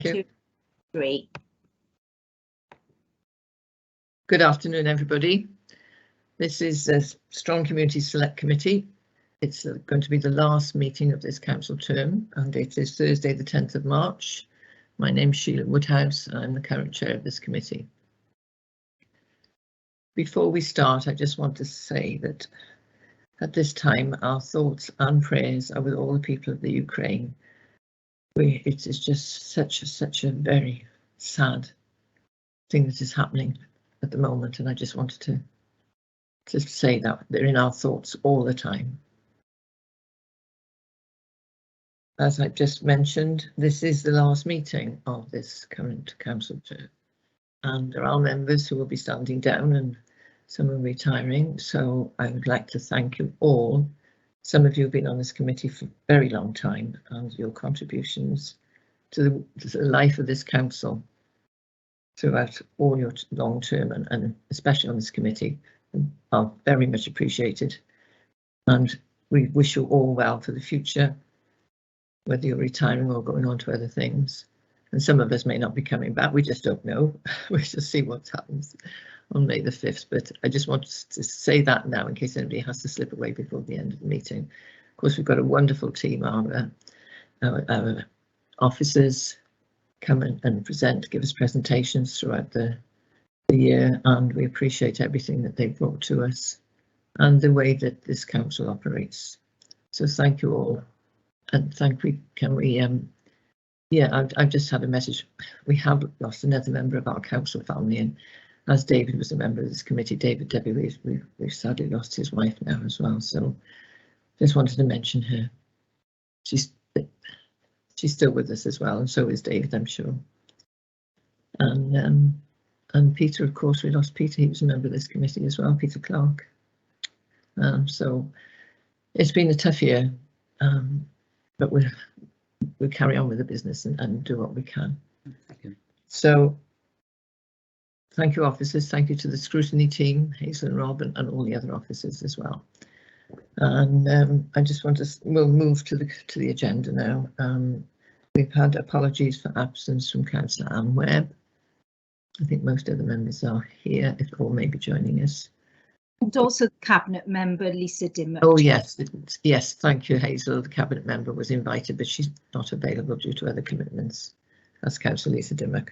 2, 3. Good afternoon, everybody. This is a Strong Community Select Committee. It's going to be the last meeting of this council term, and it is Thursday, the 10th of March. My name's Sheila Woodhouse, and I'm the current chair of this committee. Before we start, I just want to say that at this time, our thoughts and prayers are with all the people of the Ukraine. It is just such a very sad thing that is happening at the moment, and I just wanted to say that they're in our thoughts all the time. As I've just mentioned, this is the last meeting of this current council term, and there are members who will be standing down and some are retiring, so I would like to thank you all. Some of you have been on this committee for a very long time, and your contributions to the life of this council throughout all your long term and especially on this committee are very much appreciated. And we wish you all well for the future, whether you're retiring or going on to other things. And some of us may not be coming back, we just don't know. We'll just see what happens on May the 5th, but I just want to say that now in case anybody has to slip away before the end of the meeting. Of course, we've got a wonderful team. Our officers come and present, give us presentations throughout the year, and we appreciate everything that they've brought to us and the way that this council operates. So thank you all, and I've just had a message. We have lost another member of our council family, and as David was a member of this committee, Debbie, we've sadly lost his wife now as well. So just wanted to mention her. She's still with us as well, and so is David, I'm sure. And Peter, of course, we lost Peter. He was a member of this committee as well, Peter Clark. So it's been a tough year, but we'll carry on with the business and do what we can. Thank you. So thank you, officers. Thank you to the scrutiny team, Hazel and Rob, and all the other officers as well. And I just want to, we'll move to the agenda now. We've had apologies for absence from Councillor Anne Webb. I think most of the members are here, if all may be joining us. And also Cabinet member Lisa Dimmock. Oh yes, thank you, Hazel. The Cabinet member was invited, but she's not available due to other commitments. That's Councillor Lisa Dimmock.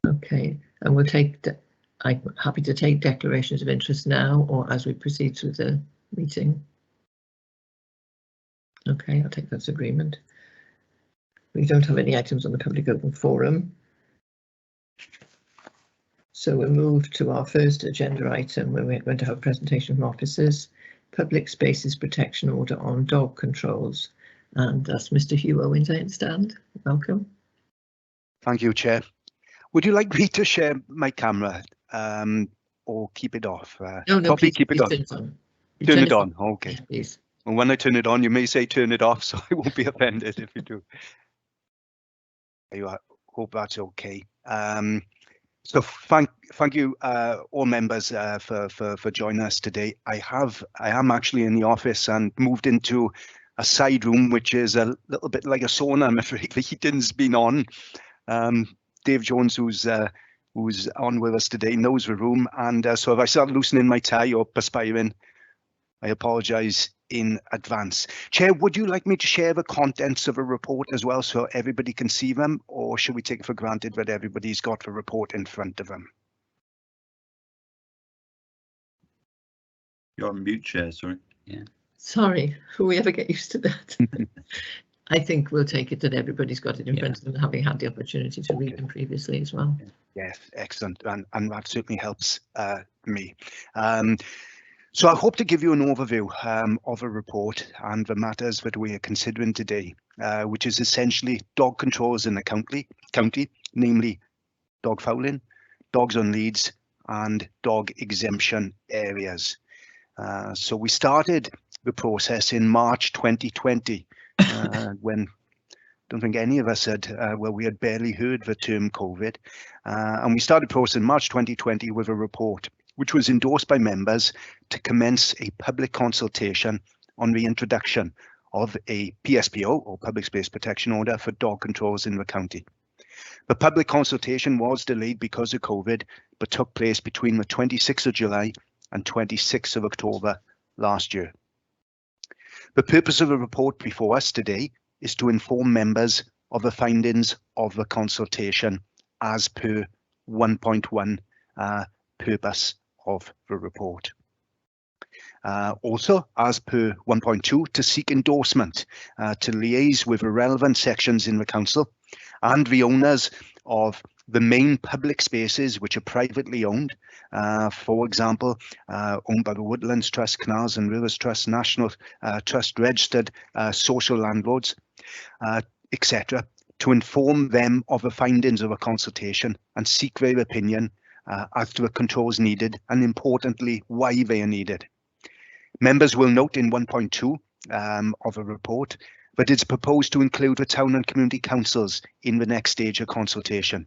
Okay, and we'll take, I'm happy to take declarations of interest now or as we proceed through the meeting. Okay, I'll take that as agreement. We don't have any items on the public open forum. So we'll move to our first agenda item where we're going to have a presentation from officers, Public Spaces Protection Order on Dog Controls. And that's Mr. Hugh Owens, I understand. Welcome. Thank you, Chair. Would you like me to share my camera or keep it off? No, probably please, keep it on. Turn it on. Okay. Yeah, please. And when I turn it on, you may say turn it off, so I won't be offended if you do. I hope that's okay. So thank you all members for joining us today. I am actually in the office and moved into a side room, which is a little bit like a sauna. I'm afraid the heating's been on. Dave Jones, who's on with us today, knows the room, and so if I start loosening my tie or perspiring, I apologise in advance. Chair, would you like me to share the contents of a report as well so everybody can see them, or should we take it for granted that everybody's got the report in front of them? You're on mute, Chair, sorry. Yeah. Sorry, will we ever get used to that? I think we'll take it that everybody's got it in front of them, having had the opportunity to read them previously as well. Yes, excellent, and that certainly helps me. So I hope to give you an overview of a report and the matters that we are considering today, which is essentially dog controls in the county, namely dog fouling, dogs on leads, and dog exemption areas. So we started the process in March 2020, when I don't think any of us had, well, we had barely heard the term COVID, and we started the process in March 2020 with a report which was endorsed by members to commence a public consultation on the introduction of a PSPO, or Public Space Protection Order, for dog controls in the county. The public consultation was delayed because of COVID, but took place between the 26th of July and 26th of October last year. The purpose of the report before us today is to inform members of the findings of the consultation as per 1.1 purpose of the report. Also, as per 1.2, to seek endorsement, to liaise with the relevant sections in the council and the owners of the main public spaces which are privately owned, for example, owned by the Woodlands Trust, Canals and Rivers Trust, National Trust, registered social landlords, etc., to inform them of the findings of a consultation and seek their opinion as to the controls needed, and importantly, why they are needed. Members will note in 1.2 of a report that it's proposed to include the town and community councils in the next stage of consultation,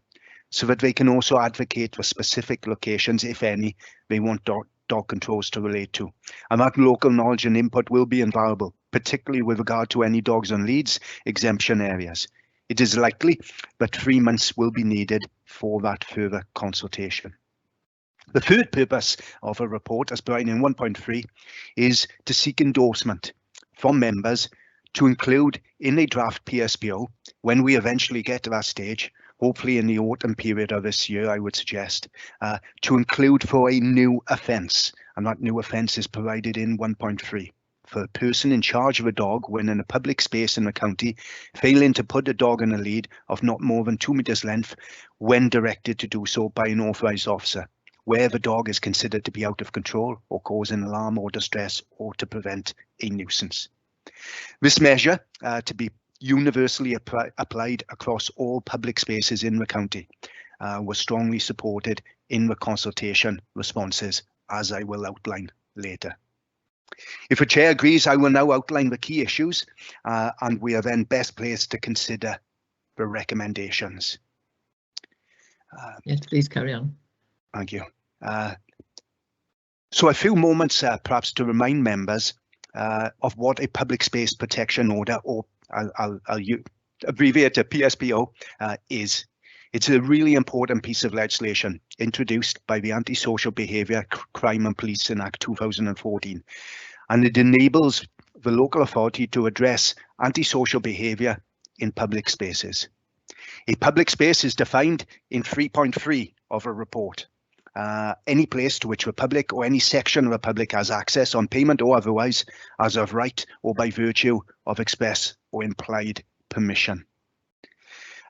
so that they can also advocate for specific locations, if any, they want dog controls to relate to. And that local knowledge and input will be invaluable, particularly with regard to any dogs on leads, exemption areas. It is likely that 3 months will be needed for that further consultation. The third purpose of a report, as provided in 1.3, is to seek endorsement from members to include in a draft PSPO, when we eventually get to that stage, hopefully in the autumn period of this year, I would suggest, to include for a new offence, and that new offence is provided in 1.3. For a person in charge of a dog when in a public space in the county, failing to put a dog in a lead of not more than 2 meters length when directed to do so by an authorised officer, where the dog is considered to be out of control or causing alarm or distress, or to prevent a nuisance. This measure, to be universally applied across all public spaces in the county, was strongly supported in the consultation responses, as I will outline later. If the Chair agrees, I will now outline the key issues, and we are then best placed to consider the recommendations. Yes, please carry on. Thank you. So a few moments perhaps to remind members of what a public space protection order, or I'll abbreviate to PSPO, is. It's a really important piece of legislation introduced by the Anti-Social Behaviour, Crime and Policing Act 2014, and it enables the local authority to address antisocial behaviour in public spaces. A public space is defined in 3.3 of a report. Any place to which the public or any section of the public has access on payment or otherwise, as of right or by virtue of express or implied permission.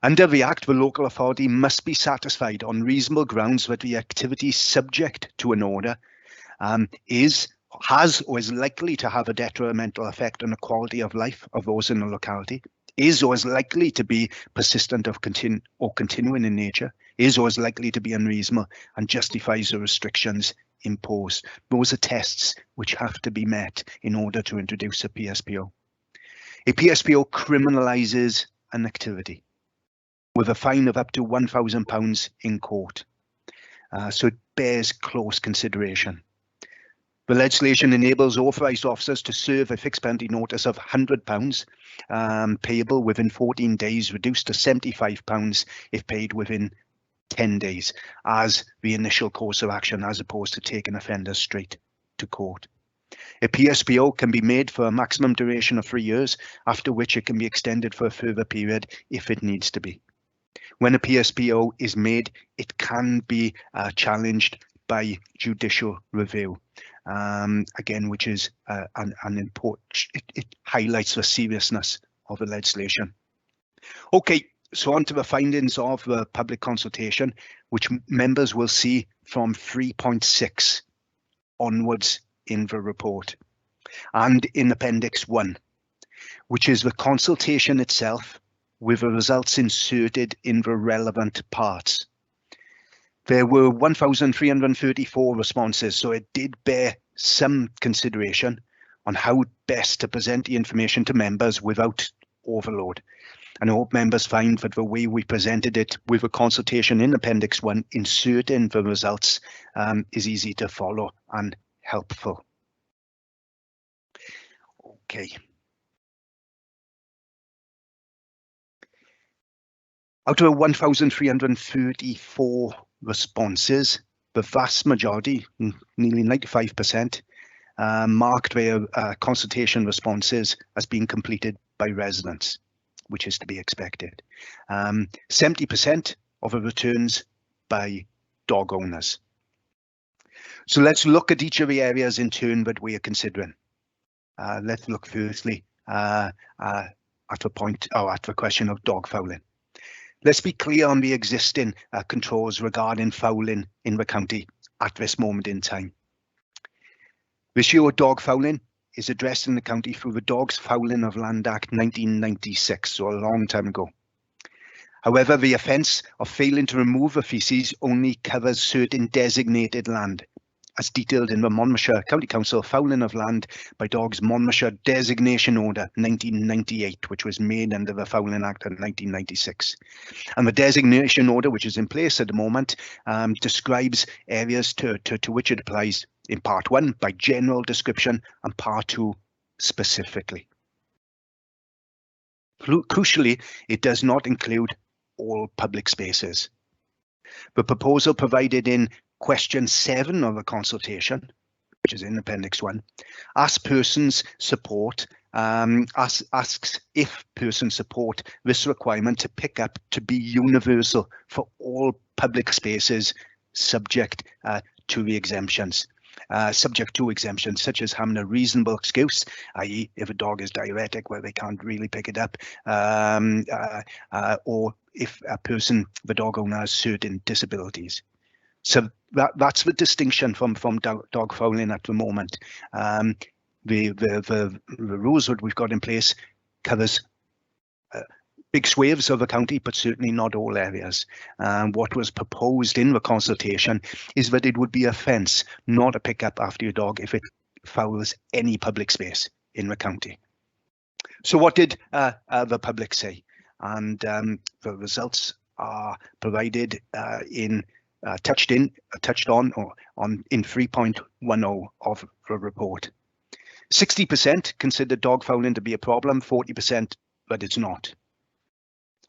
Under the Act, the local authority must be satisfied on reasonable grounds that the activity subject to an order has or is likely to have a detrimental effect on the quality of life of those in the locality, is or is likely to be persistent or continuing in nature, is or is likely to be unreasonable, and justifies the restrictions imposed. Those are tests which have to be met in order to introduce a PSPO. A PSPO criminalises an activity with a fine of up to £1,000 in court. So it bears close consideration. The legislation enables authorised officers to serve a fixed penalty notice of £100 payable within 14 days, reduced to £75 if paid within 10 days as the initial course of action, as opposed to taking offenders straight to court. A PSPO can be made for a maximum duration of 3 years, after which it can be extended for a further period if it needs to be. When a PSPO is made, it can be challenged by judicial review. Again, which is an important, it highlights the seriousness of the legislation. Okay, so on to the findings of the public consultation, which members will see from 3.6 onwards in the report, and in Appendix 1, which is the consultation itself with the results inserted in the relevant parts. There were 1,334 responses, so it did bear some consideration on how best to present the information to members without overload. And I hope members find that the way we presented it with a consultation in Appendix 1, inserting the results, is easy to follow and helpful. Okay. Out of 1,334 responses, the vast majority, nearly 95%, marked their consultation responses as being completed by residents, which is to be expected. 70% of the returns by dog owners. So let's look at each of the areas in turn that we are considering. Let's look firstly at the question of dog fouling. Let's be clear on the existing controls regarding fouling in the county at this moment in time. The issue of dog fouling is addressed in the county through the Dogs Fouling of Land Act 1996, so a long time ago. However, the offence of failing to remove the faeces only covers certain designated land, as detailed in the Monmouthshire County Council Fouling of Land by Dogs Monmouthshire Designation Order 1998, which was made under the Fouling Act of 1996. And the designation order, which is in place at the moment, describes areas to which it applies in Part 1 by general description and Part 2 specifically. Crucially, it does not include all public spaces. The proposal provided in question 7 of the consultation, which is in Appendix 1, asks if persons support this requirement to pick up to be universal for all public spaces subject to the exemptions. Subject to exemptions such as having a reasonable excuse, i.e. if a dog is diuretic where they can't really pick it up, or if the dog owner has certain disabilities. So that's the distinction from dog fouling at the moment. The rules that we've got in place covers big swathes of the county, but certainly not all areas. What was proposed in the consultation is that it would be offence not to pick up after your dog if it fouls any public space in the county. So what did the public say? And the results are provided touched on in 3.10 of the report. 60% considered dog fouling to be a problem, 40% that it's not.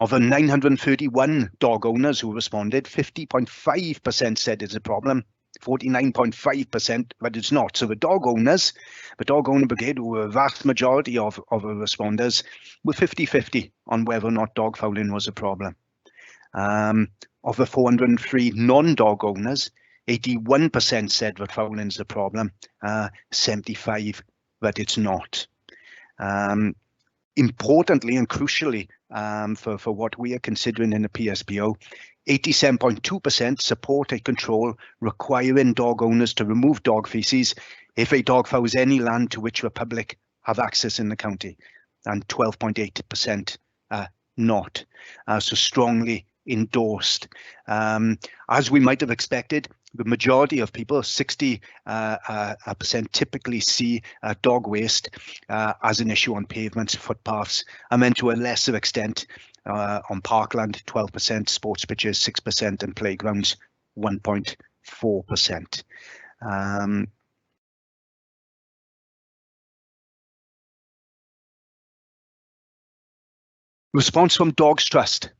Of the 931 dog owners who responded, 50.5% said it's a problem, 49.5% that it's not. So the dog owners, the dog owner brigade, who were a vast majority of the responders, were 50-50 on whether or not dog fouling was a problem. Of the 403 non-dog owners, 81% said that fouling is a problem, 75% that it's not. Importantly and crucially, for what we are considering in the PSPO, 87.2% support a control requiring dog owners to remove dog faeces if a dog fouls any land to which the public have access in the county, and 12.8% not. So strongly endorsed. As we might have expected, the majority of people, 60%, typically see dog waste as an issue on pavements, footpaths, and then to a lesser extent on parkland, 12%, sports pitches, 6%, and playgrounds, 1.4%. Response from Dogs Trust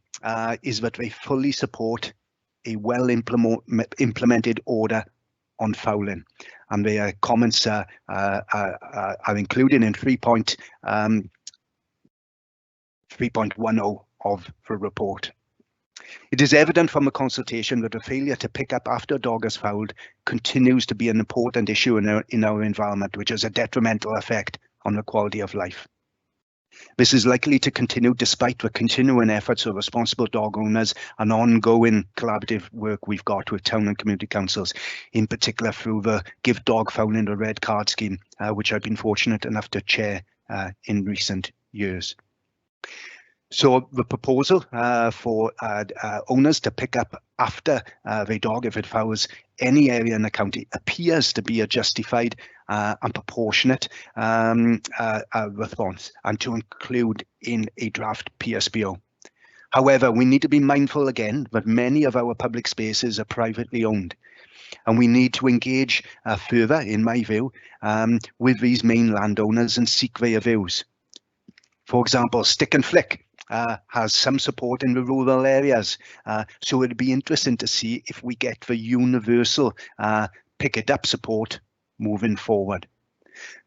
is that they fully support a well-implemented order on fouling, and their comments are included in 3.10 of the report. It is evident from the consultation that a failure to pick up after a dog has fouled continues to be an important issue in our environment, which has a detrimental effect on the quality of life. This is likely to continue despite the continuing efforts of responsible dog owners and ongoing collaborative work we've got with town and community councils, in particular through the Give Dog Fouling the Red Card scheme, which I've been fortunate enough to chair in recent years. So the proposal for owners to pick up after their dog if it fouls any area in the county appears to be a justified and proportionate response, and to include in a draft PSPO. However, we need to be mindful again that many of our public spaces are privately owned, and we need to engage further, in my view, with these main landowners and seek their views. For example, Stick and Flick has some support in the rural areas. So it'd be interesting to see if we get the universal pick it up support moving forward.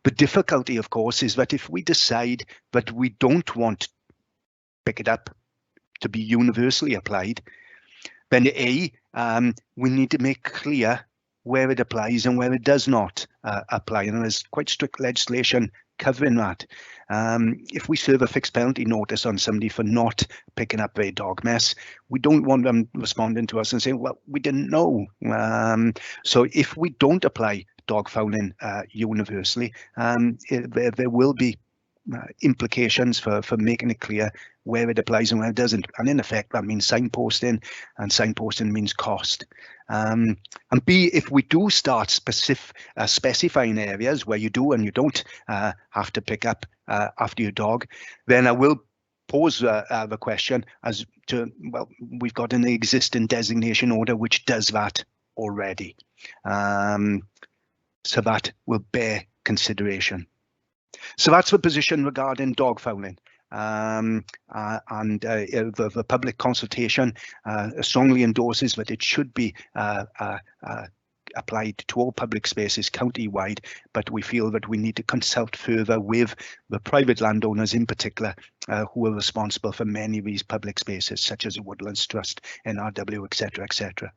The difficulty, of course, is that if we decide that we don't want pick it up to be universally applied, then we need to make clear where it applies and where it does not apply. And there's quite strict legislation covering that. If we serve a fixed penalty notice on somebody for not picking up their dog mess, we don't want them responding to us and saying, well, we didn't know. So if we don't apply dog fouling universally, there will be implications for making it clear where it applies and where it doesn't. And in effect, that means signposting, and signposting means cost. And B, if we do start specifying areas where you do and you don't have to pick up after your dog, then I will pose the question as to, well, we've got an existing designation order which does that already. So that will bear consideration. So that's the position regarding dog fouling. The public consultation strongly endorses that it should be applied to all public spaces county-wide, but we feel that we need to consult further with the private landowners in particular, who are responsible for many of these public spaces, such as the Woodlands Trust, NRW, etc., etc.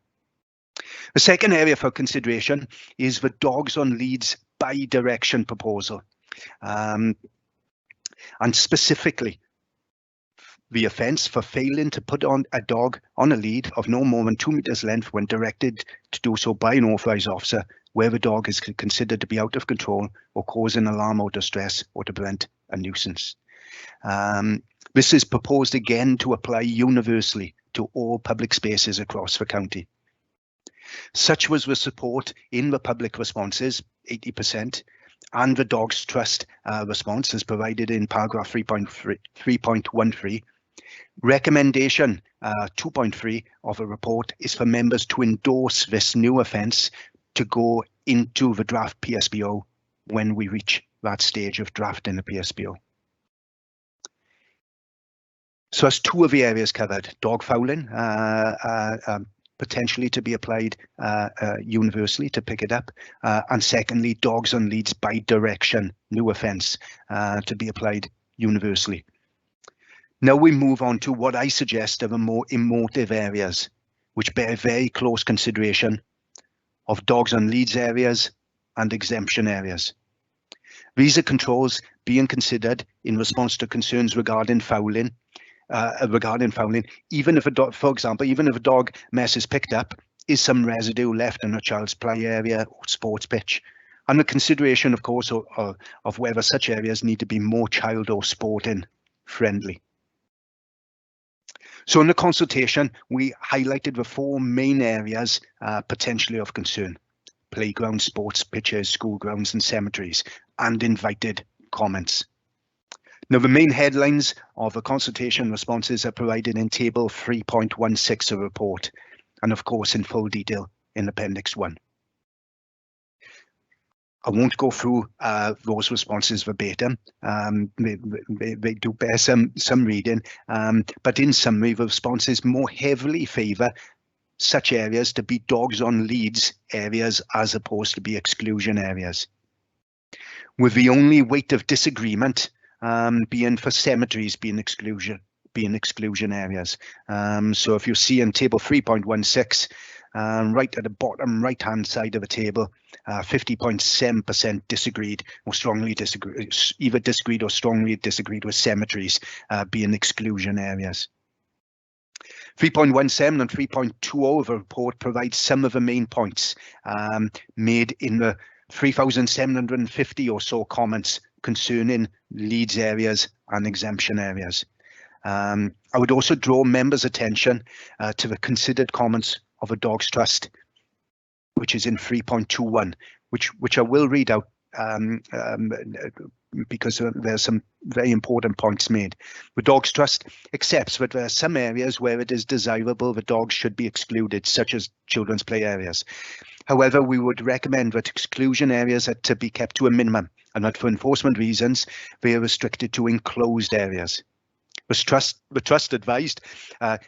The second area for consideration is the dogs on leads bi-direction proposal. And specifically, the offence for failing to put on a dog on a lead of no more than 2 meters length when directed to do so by an authorised officer, where the dog is considered to be out of control or causing alarm or distress or to prevent a nuisance. This is proposed again to apply universally to all public spaces across the county. Such was the support in the public responses, 80%, and the Dogs Trust response as provided in paragraph 3.13. Recommendation 2.3 of a report is for members to endorse this new offence to go into the draft PSBO when we reach that stage of drafting the PSBO. So that's two of the areas covered: dog fouling, potentially to be applied universally to pick it up, and secondly, dogs on leads by direction, new offence, to be applied universally. Now we move on to what I suggest are the more emotive areas, which bear very close consideration of dogs on leads areas and exemption areas. These are controls being considered in response to concerns regarding fouling, even if a dog, for example, even if a dog mess is picked up, is some residue left in a child's play area or sports pitch, and the consideration, of course, of whether such areas need to be more child or sporting friendly. So in the consultation, we highlighted the four main areas potentially of concern: playgrounds, sports pitches, school grounds and cemeteries, and invited comments. Now, the main headlines of the consultation responses are provided in table 3.16 of the report, and of course in full detail in Appendix 1. I won't go through those responses verbatim. They do bear some reading, but in summary, the responses more heavily favour such areas to be dogs on leads areas as opposed to be exclusion areas, with the only weight of disagreement being for cemeteries being exclusion areas. So if you see in table 3.16, right at the bottom right hand side of the table, 50.7% disagreed or strongly disagreed, either disagreed or strongly disagreed with cemeteries being exclusion areas. 3.17 and 3.20 of the report provide some of the main points made in the 3,750 or so comments concerning leads areas and exemption areas. I would also draw members' attention to the considered comments of a Dogs Trust, which is in 3.21, which I will read out because there's some very important points made. The Dogs Trust accepts that there are some areas where it is desirable that dogs should be excluded, such as children's play areas. However, we would recommend that exclusion areas are to be kept to a minimum, and that for enforcement reasons, they are restricted to enclosed areas. The trust advised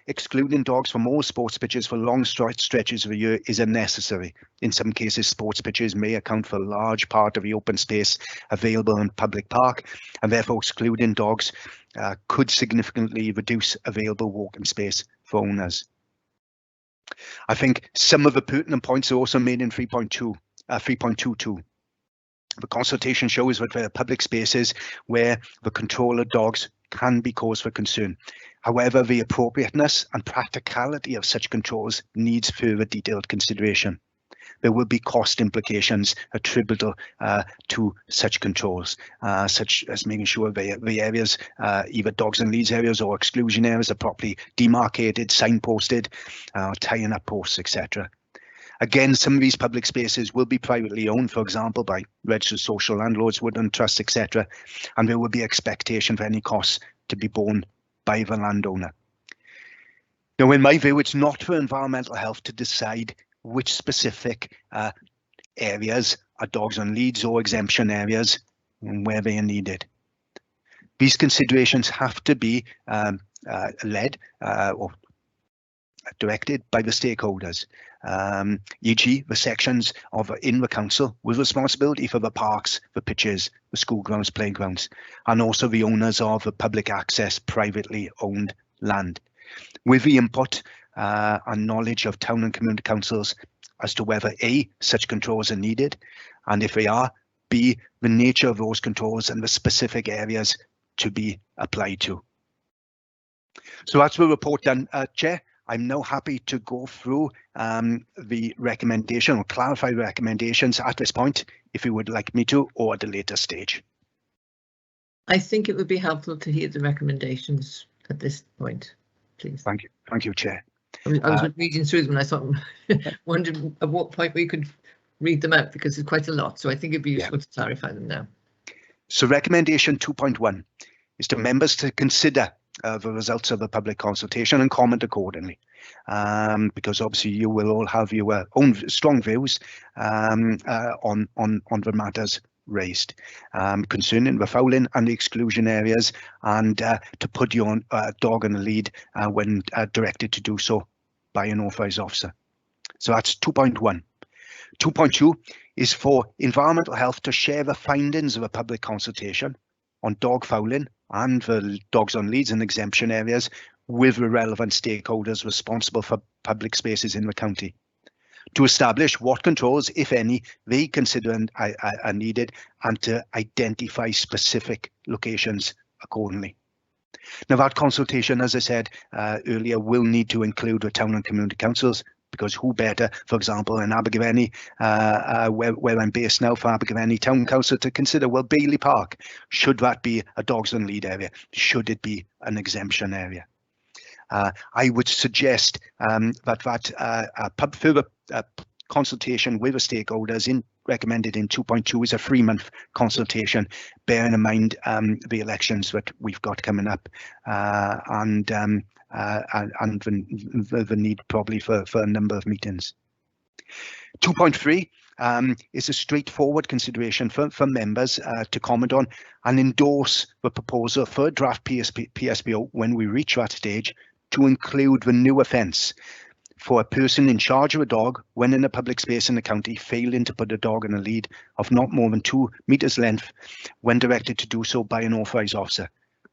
excluding dogs from all sports pitches for long stretches of a year is unnecessary. In some cases, sports pitches may account for a large part of the open space available in public park, and therefore excluding dogs could significantly reduce available walking space for owners. I think some of the pertinent points are also made in 3.22. The consultation shows that there are public spaces where the control of dogs can be cause for concern. However, the appropriateness and practicality of such controls needs further detailed consideration. There will be cost implications attributable to such controls, such as making sure the areas, either dogs and leads areas or exclusion areas, are properly demarcated, signposted, tying up posts, etc. Again, some of these public spaces will be privately owned, for example, by registered social landlords, woodland trusts, etc. And there will be expectation for any costs to be borne by the landowner. Now, in my view, it's not for environmental health to decide which specific areas are dogs on leads or exemption areas and where they are needed. These considerations have to be led or directed by the stakeholders, e.g. the sections in the council with responsibility for the parks, the pitches, the school grounds, playgrounds, and also the owners of the public access privately owned land, with the input and knowledge of town and community councils as to whether A, such controls are needed, and if they are, B, the nature of those controls and the specific areas to be applied to. So that's the report done, Chair. I'm now happy to go through the recommendation or clarify the recommendations at this point, if you would like me to, or at a later stage. I think it would be helpful to hear the recommendations at this point, please. Thank you, Chair. I was reading through them and I thought, wondered at what point we could read them out, because it's quite a lot. So I think it'd be useful to clarify them now. So recommendation 2.1 is to members to consider the results of the public consultation and comment accordingly, because obviously you will all have your own strong views on the matters raised concerning the fouling and the exclusion areas, and to put your dog on a lead when directed to do so by an authorised officer. So that's 2.1. 2.2 is for environmental health to share the findings of a public consultation on dog fouling and the dogs on leads and exemption areas with the relevant stakeholders responsible for public spaces in the county, to establish what controls, if any, they consider are needed, and to identify specific locations accordingly. Now, that consultation, as I said earlier, will need to include the town and community councils, because who better, for example, in Abergavenny, where I'm based now, for Abergavenny Town Council to consider, well, Bailey Park, should that be a dogs and lead area? Should it be an exemption area? I would suggest that further consultation with the stakeholders recommended in 2.2 is a 3-month consultation, bearing in mind the elections that we've got coming up, and the need probably for a number of meetings. 2.3 is a straightforward consideration for members to comment on and endorse the proposal for a draft PSPO when we reach that stage, to include the new offence for a person in charge of a dog when in a public space in the county failing to put a dog on a lead of not more than 2 meters length when directed to do so by an authorised officer,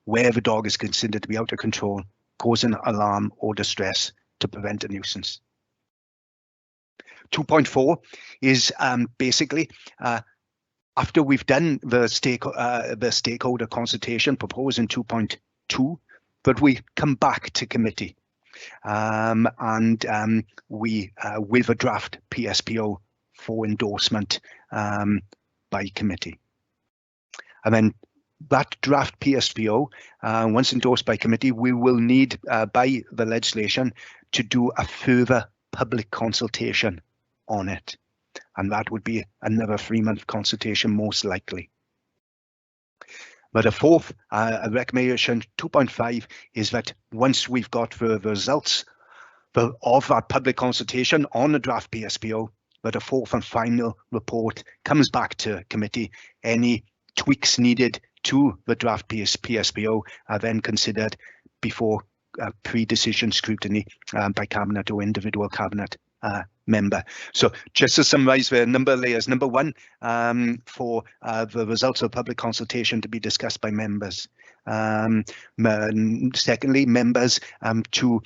where the dog is considered to be out of control, causing alarm or distress to prevent a nuisance. 2.4 is basically after we've done the stakeholder consultation proposed in 2.2, but we come back to committee and we with a draft PSPO for endorsement by committee. And then that draft PSPO, once endorsed by committee, we will need by the legislation to do a further public consultation on it. And that would be another 3-month consultation, most likely. But a fourth recommendation, 2.5, is that once we've got the results of that public consultation on the draft PSPO, that a fourth and final report comes back to committee. Any tweaks needed to the draft PSPO are then considered before pre-decision scrutiny by Cabinet or individual Cabinet member. So just to summarise, there are a number of layers. Number one, for the results of public consultation to be discussed by members. Secondly, members to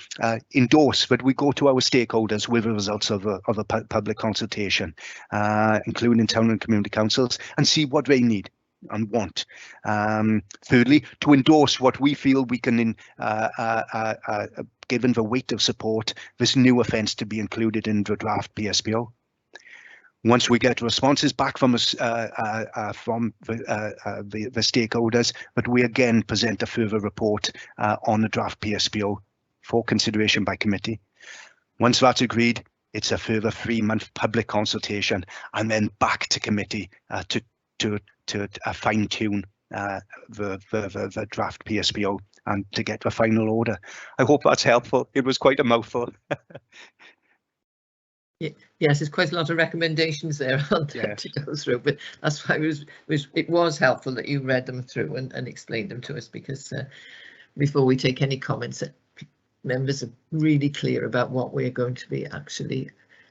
endorse that we go to our stakeholders with the results of a public consultation, including town and community councils, and see what they need and want. Thirdly, to endorse what we feel we can, given the weight of support, this new offence to be included in the draft PSPO. Once we get responses back from us, from the stakeholders, but we again present a further report on the draft PSPO for consideration by committee. Once that's agreed, it's a further 3-month public consultation, and then back to committee to fine tune the draft PSPO and to get the final order. I hope that's helpful. It was quite a mouthful. Yes, there's quite a lot of recommendations there on that to go through, but that's why it was helpful that you read them through and explained them to us, because before we take any comments, members are really clear about what we're going to be actually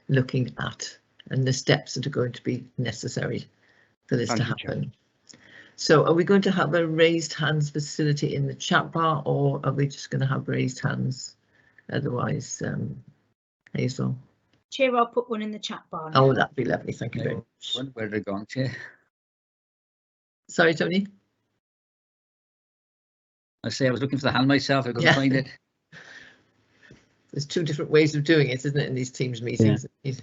looking at and the steps that are going to be necessary for this to happen. So are we going to have a raised hands facility in the chat bar, or are we just going to have raised hands otherwise? Hazel? Chair, I'll put one in the chat bar now. Oh, that'd be lovely. Thank you very much. Where did it go, Chair? Sorry, Tony? I say I was looking for the hand myself. I couldn't find it. There's 2 different ways of doing it, isn't it, in these Teams meetings? Yeah.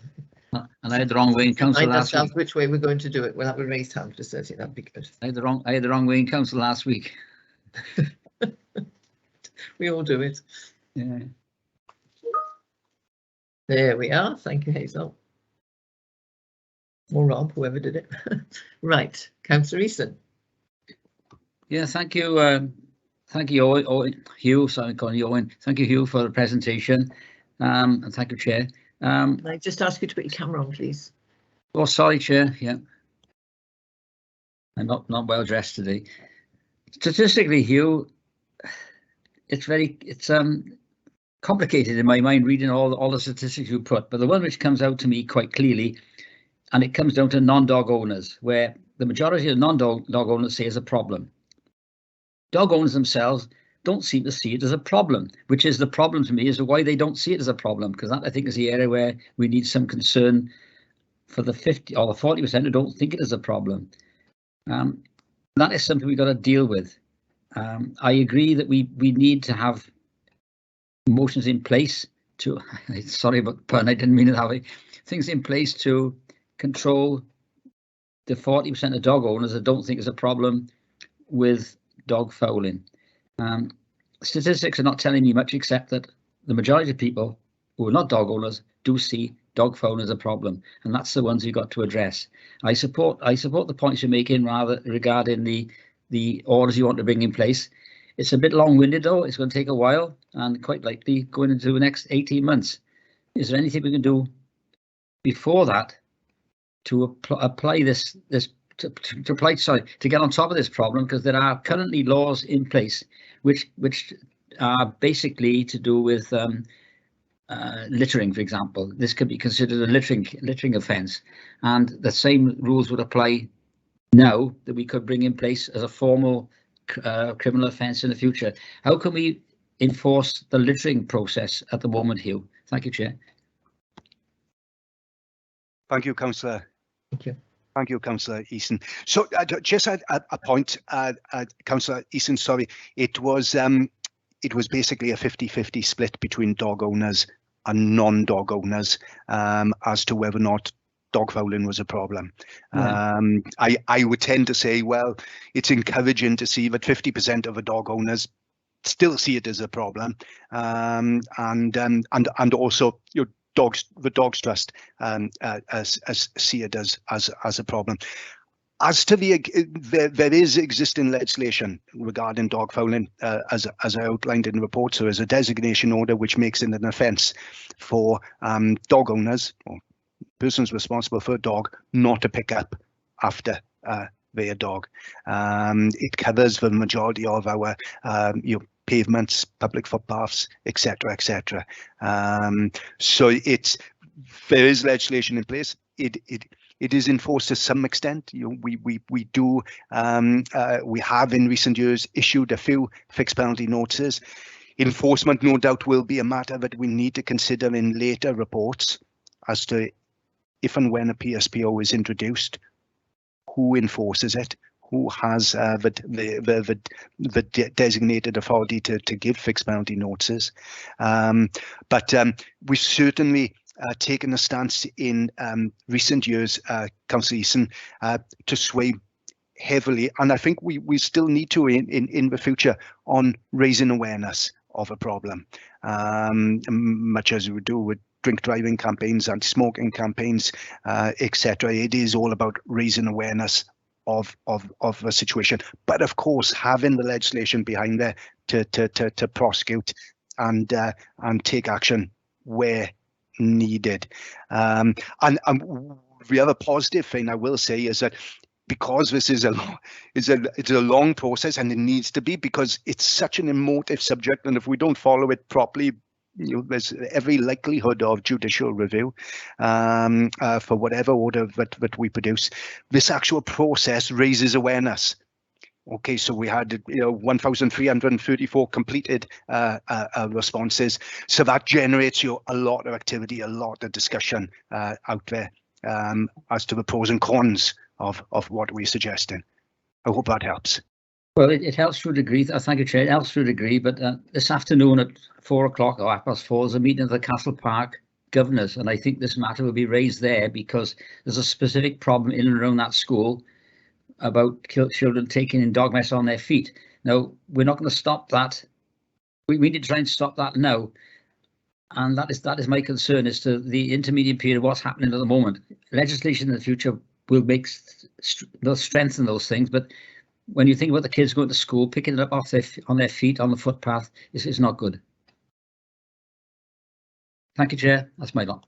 And I had the wrong way in council last week. Which way we're going to do it? We'll have a raised hand facility. That'd be good. I had the wrong way in council last week. We all do it. Yeah. There we are. Thank you, Hazel. Or Rob, whoever did it. Right, Councillor Easton. Yeah, thank you. Thank you, Hugh. Sorry, calling you Owen. Thank you, Hugh, for the presentation. And thank you, Chair. Can I just ask you to put your camera on, please? Oh, sorry, Chair. Yeah, I'm not well dressed today. Statistically, Hugh, it's complicated in my mind reading all the statistics you put, but the one which comes out to me quite clearly, and it comes down to non-dog owners, where the majority of non-dog owners say is a problem. Dog owners themselves don't seem to see it as a problem, which is the problem to me, is why they don't see it as a problem, because that, I think, is the area where we need some concern for the 50 or the 40% who don't think it is a problem. That is something we've got to deal with. I agree that we need to have motions in place to, sorry about the pun, I didn't mean it that way, things in place to control the 40% of dog owners that don't think it's a problem with dog fouling. Statistics are not telling me much, except that the majority of people who are not dog owners do see dog fouling as a problem, and that's the ones you've got to address. I support the points you're making regarding the orders you want to bring in place. It's a bit long-winded though. It's going to take a while, and quite likely going into the next 18 months. Is there anything we can do before that to apply this to get on top of this problem? Because there are currently laws in place which are basically to do with littering, for example. This could be considered a littering offence, and the same rules would apply now that we could bring in place as a formal criminal offence in the future. How can we enforce the littering process at the moment, Hugh? Thank you, Chair. Thank you, Councillor. Thank you. Thank you, Councillor Easton. So just a point, Councillor Easton, sorry, it was basically a 50-50 split between dog owners and non-dog owners as to whether or not dog fouling was a problem. Yeah. I would tend to say, well, it's encouraging to see that 50% of the dog owners still see it as a problem, and also the Dogs Trust see it as a problem. As to there is existing legislation regarding dog fouling, as I outlined in the report. So there's a designation order which makes it an offence for dog owners or persons responsible for a dog not to pick up after their dog. It covers the majority of our pavements, public footpaths, etc., etc. So there is legislation in place. It is enforced to some extent. We have in recent years issued a few fixed penalty notices. Enforcement, no doubt, will be a matter that we need to consider in later reports as to if and when a PSPO is introduced, who enforces it, who has the designated authority to give fixed penalty notices. But we've certainly taken a stance in recent years, Councillor Eason, to sway heavily, and I think we still need to in the future on raising awareness of a problem, much as we do with drink driving campaigns, anti-smoking campaigns, etc. It is all about raising awareness of the situation, but of course having the legislation behind there to prosecute and take action where needed. And the other positive thing I will say is that because this is it's a long process, and it needs to be, because it's such an emotive subject, and if we don't follow it properly, there's every likelihood of judicial review for whatever order that we produce. This actual process raises awareness. Okay, so we had 1,334 completed responses, so that generates a lot of activity, a lot of discussion out there as to the pros and cons of what we're suggesting. I hope that helps. Well, it helps to a degree. Thank you, Chair. It helps to a degree, but this afternoon at 4 o'clock or 4:30 is a meeting of the Castle Park governors, and I think this matter will be raised there because there's a specific problem in and around that school about children taking in dog mess on their feet. Now, we're not going to stop that. We need to try and stop that now, and that is my concern as to the intermediate period of what's happening at the moment. Legislation in the future will strengthen those things, but when you think about the kids going to school, picking it up on their feet on the footpath is not good. Thank you, Chair. That's my lot.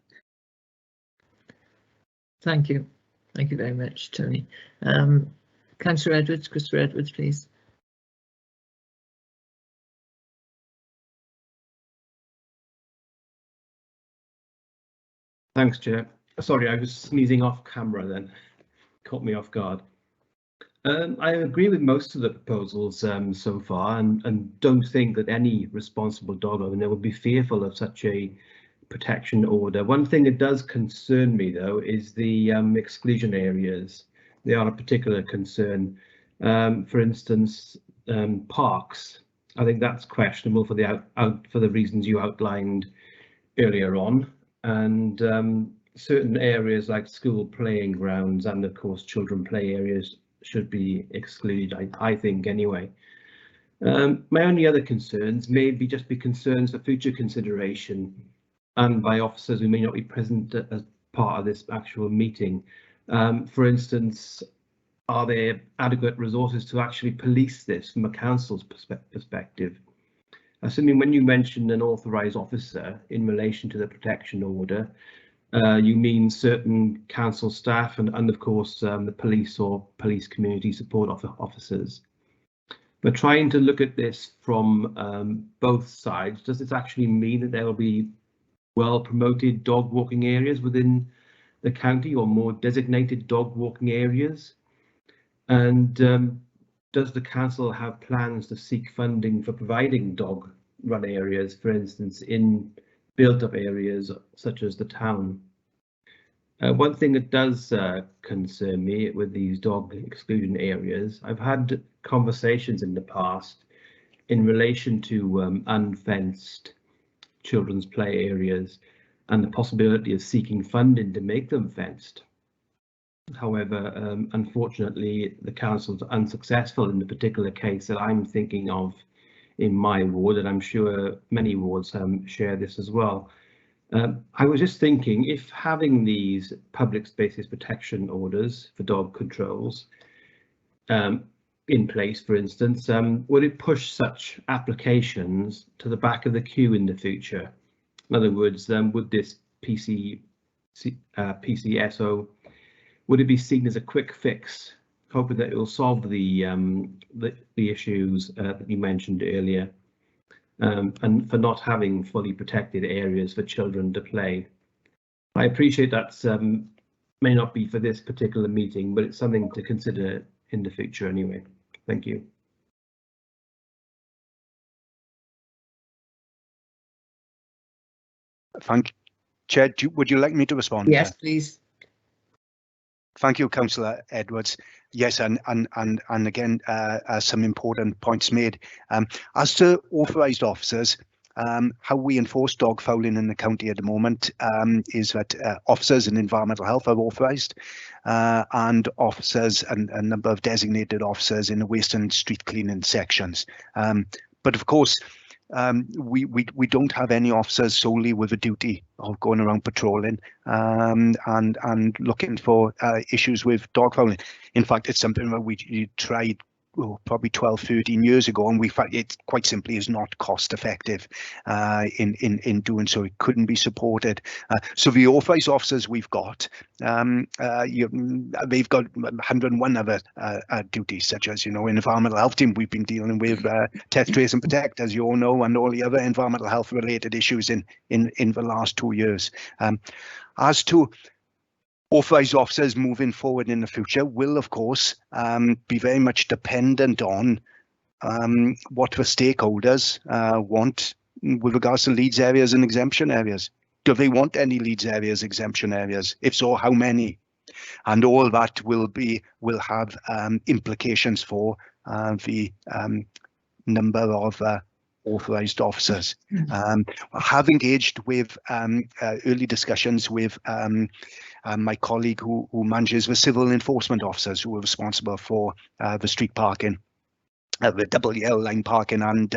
Thank you. Thank you very much, Tony. Councillor Edwards, Christopher Edwards, please. Thanks, Chair. Sorry, I was sneezing off camera then. Caught me off guard. I agree with most of the proposals so far, and don't think that any responsible dog owner would be fearful of such a protection order. One thing that does concern me, though, is the exclusion areas. They are a particular concern. For instance, parks. I think that's questionable for the reasons you outlined earlier on, and certain areas like school playing grounds and, of course, children play areas should be excluded, I think, anyway. My only other concerns may be concerns for future consideration and by officers who may not be present as part of this actual meeting. For instance, are there adequate resources to actually police this from a council's perspective? Assuming when you mentioned an authorised officer in relation to the protection order, you mean certain council staff and of course the police or police community support officers. But trying to look at this from both sides, does this actually mean that there will be well promoted dog walking areas within the county or more designated dog walking areas? And does the council have plans to seek funding for providing dog run areas, for instance, in built up areas such as the town? One thing that does concern me with these dog exclusion areas, I've had conversations in the past in relation to unfenced children's play areas and the possibility of seeking funding to make them fenced. However, unfortunately, the council's unsuccessful in the particular case that I'm thinking of in my ward, and I'm sure many wards share this as well. I was just thinking, if having these public spaces protection orders for dog controls in place, for instance, would it push such applications to the back of the queue in the future? In other words, would this PCSO, would it be seen as a quick fix, hoping that it will solve the issues that you mentioned earlier? and for not having fully protected areas for children to play. I appreciate that may not be for this particular meeting, but it's something to consider in the future anyway. Thank you. Thank you. Chair, would you like me to respond? Yes, please. Thank you, Councillor Edwards. Yes, and again, some important points made. As to authorised officers, how we enforce dog fouling in the county at the moment is that officers in environmental health are authorised, and officers and a number of designated officers in the waste and street cleaning sections. But of course, we don't have any officers solely with a duty of going around patrolling and looking for issues with dog fouling. In fact, it's something that we tried probably 12, 13 years ago, and we found it quite simply is not cost effective in doing so. It couldn't be supported. So the authorised officers we've got, they've got 101 other duties, such as, environmental health team. We've been dealing with test, trace and protect, as you all know, and all the other environmental health related issues in the last 2 years. As to authorised officers moving forward in the future will, of course, be very much dependent on what the stakeholders want with regards to leads areas and exemption areas. Do they want any leads areas, exemption areas? If so, how many? And all that will have implications for the number of authorised officers. I have engaged with early discussions with my colleague who manages the civil enforcement officers who are responsible for the street parking, the double yellow line parking, and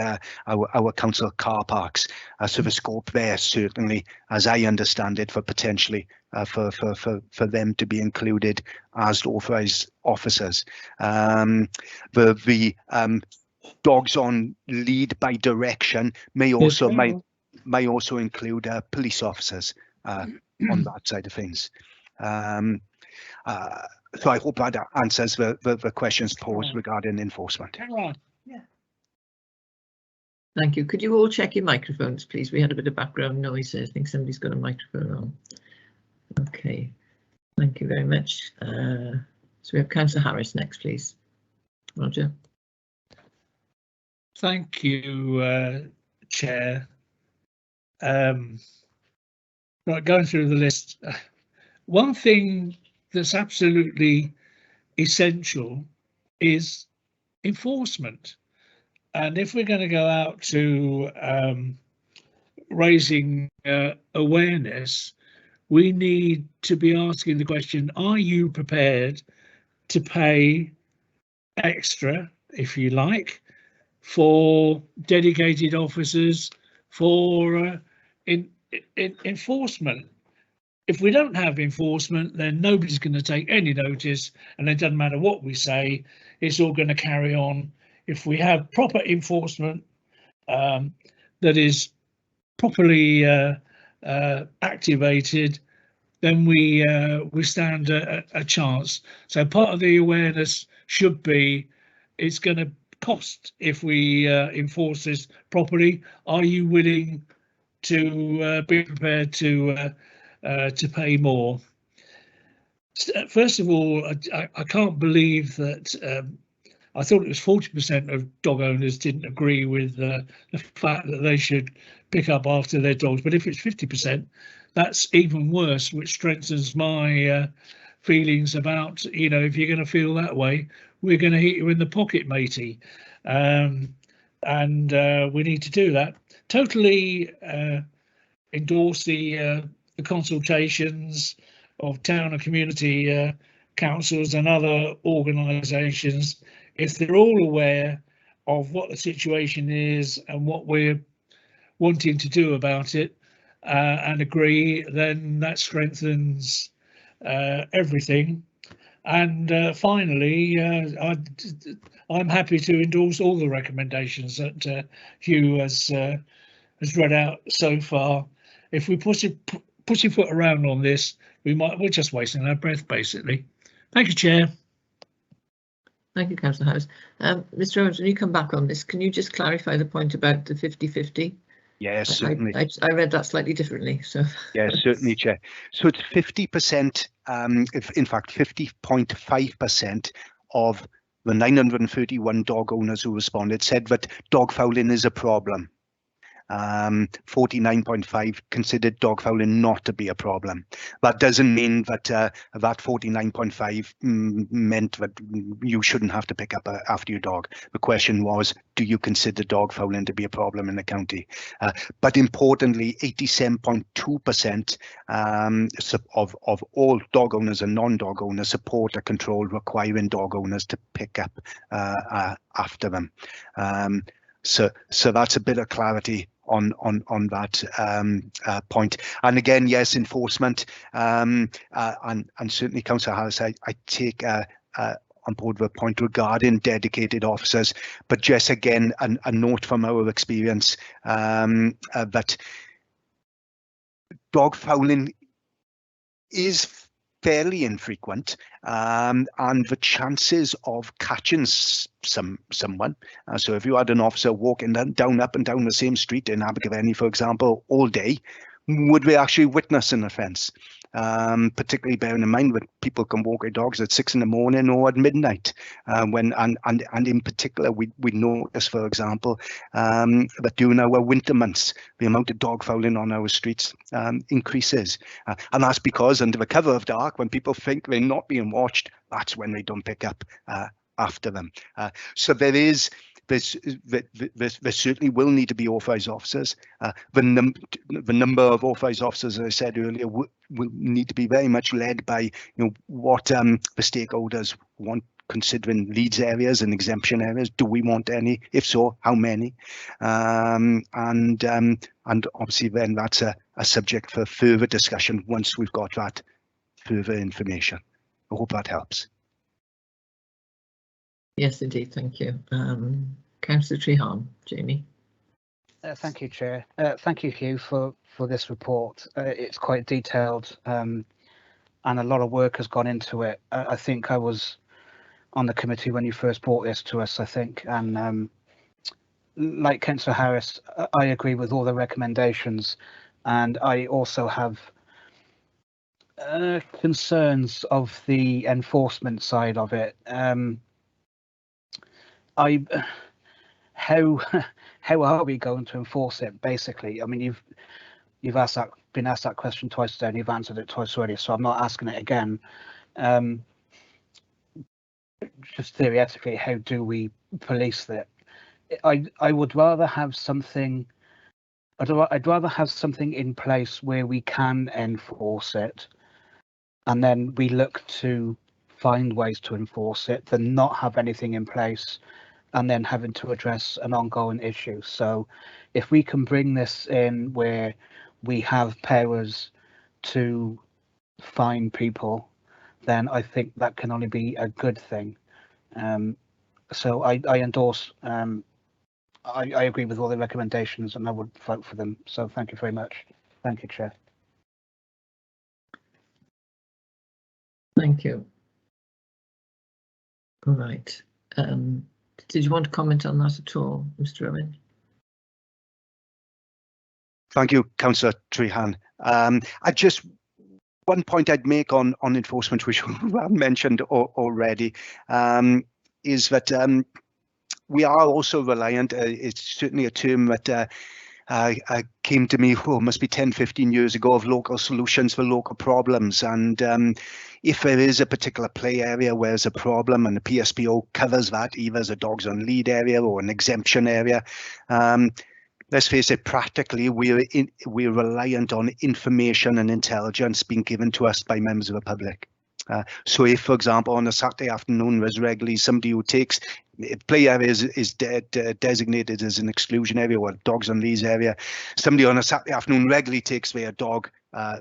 our council car parks. So the scope there, certainly, as I understand it, for potentially for them to be included as authorised officers. The dogs on lead by direction may also include police officers on that side of things. So I hope that answers the questions posed regarding enforcement. Yeah. Thank you. Could you all check your microphones, please? We had a bit of background noise. I think somebody's got a microphone on. Okay. Thank you very much. So we have Councillor Harris next, please. Roger. Thank you, Chair. Right, going through the list. One thing that's absolutely essential is enforcement. And if we're going to go out to raising awareness, we need to be asking the question, are you prepared to pay extra, if you like, for dedicated officers for enforcement? If we don't have enforcement, then nobody's going to take any notice, and it doesn't matter what we say, it's all going to carry on. If we have proper enforcement that is properly activated, then we stand a chance. So part of the awareness should be, it's going to cost if we enforce this properly. Are you willing to be prepared to pay more? First of all, I can't believe that I thought it was 40% of dog owners didn't agree with the fact that they should pick up after their dogs. But if it's 50%, that's even worse, which strengthens my feelings about, if you're going to feel that way, we're going to hit you in the pocket, matey. And we need to do that. Totally endorse the consultations of town and community councils and other organisations. If they're all aware of what the situation is and what we're wanting to do about it and agree, then that strengthens everything. And finally, I'm happy to endorse all the recommendations that Hugh has read out so far. If we push your foot around on this, we're just wasting our breath, basically. Thank you, Chair. Thank you, Councillor Howes. Mr. Owens, when you come back on this, can you just clarify the point about the 50-50? Yes, certainly. I read that slightly differently. So Yes, certainly, Chair. So it's 50%, in fact, 50.5% of the 931 dog owners who responded said that dog fouling is a problem. 49.5 considered dog fouling not to be a problem. That doesn't mean that that 49.5 meant that you shouldn't have to pick up after your dog. The question was, do you consider dog fouling to be a problem in the county? But importantly, 87.2% of all dog owners and non-dog owners support a control requiring dog owners to pick up after them. So that's a bit of clarity on that point. And again, yes, enforcement, and certainly, Councillor Harris, I take on board the point regarding dedicated officers, but just again, a note from our experience that dog fouling is fairly infrequent, and the chances of catching someone, so if you had an officer walking up and down the same street in Abergavenny, for example, all day, would we actually witness an offence? Particularly bearing in mind that people can walk their dogs at 6 in the morning or at midnight. And in particular, we notice, for example, that during our winter months, the amount of dog fouling on our streets increases. And that's because under the cover of dark, when people think they're not being watched, that's when they don't pick up after them. So there certainly will need to be authorised officers. The number of authorised officers, as I said earlier, will need to be very much led by what the stakeholders want, considering leads areas and exemption areas. Do we want any? If so, how many? And obviously then that's a subject for further discussion once we've got that further information. I hope that helps. yes, indeed, thank you. Councillor Trehan, Jamie. Thank you, Chair. Thank you, Hugh, for this report. It's quite detailed, and a lot of work has gone into it. I think I was on the committee when you first brought this to us, I think, and like Councillor Harris, I agree with all the recommendations, and I also have concerns of the enforcement side of it. How are we going to enforce it? Basically, I mean, you've been asked that question twice today, and you've answered it twice already, so I'm not asking it again. Just theoretically, how do we police that? I would rather have something. I'd rather have something in place where we can enforce it, and then we look to find ways to enforce it, than not have anything in place and then having to address an ongoing issue. So if we can bring this in where we have powers to fine people, then I think that can only be a good thing. So I endorse, I agree with all the recommendations, and I would vote for them. So thank you very much. Thank you, Chair. Thank you. All right. Did you want to comment on that at all, Mr. Owen? Thank you, Councillor Trehan. One point I'd make on enforcement, which we have mentioned already, is that we are also reliant. It's certainly a term that came to me, must be 10, 15 years ago, of local solutions for local problems. And if there is a particular play area where there's a problem and the PSPO covers that, either as a dogs on lead area or an exemption area, let's face it, practically we're reliant on information and intelligence being given to us by members of the public. So if, for example, on a Saturday afternoon, there's regularly somebody who takes play area is designated as an exclusion area or dogs on leads area, somebody on a Saturday afternoon regularly takes their dog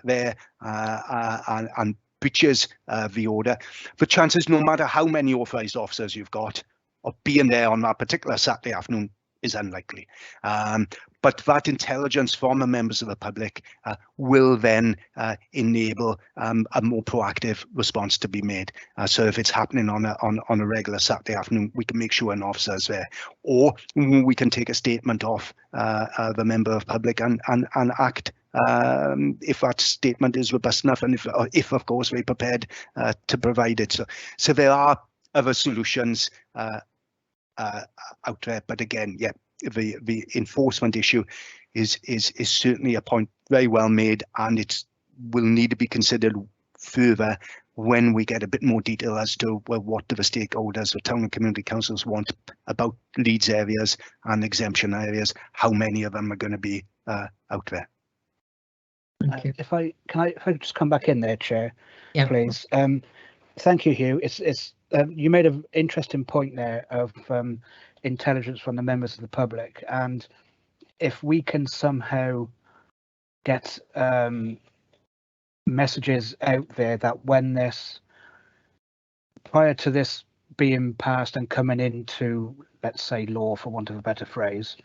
there and breaches the order, the chances, no matter how many authorised officers you've got, of being there on that particular Saturday afternoon is unlikely. but that intelligence from the members of the public will then enable a more proactive response to be made. So if it's happening on a regular Saturday afternoon, we can make sure an officer is there, or we can take a statement off the member of public and act if that statement is robust enough, and if of course we're prepared to provide it. So there are other solutions out there, but again, yeah, the enforcement issue is certainly a point very well made, and it will need to be considered further when we get a bit more detail as to, well, what do the stakeholders, the town and community councils, want about leads areas and exemption areas, how many of them are going to be out there. Thank you. If I could just come back in there, Chair, Yeah. please. Thank you, Hugh. It's you made an interesting point there of intelligence from the members of the public, and if we can somehow get messages out there that when this, prior to this being passed and coming into, let's say, law, for want of a better phrase,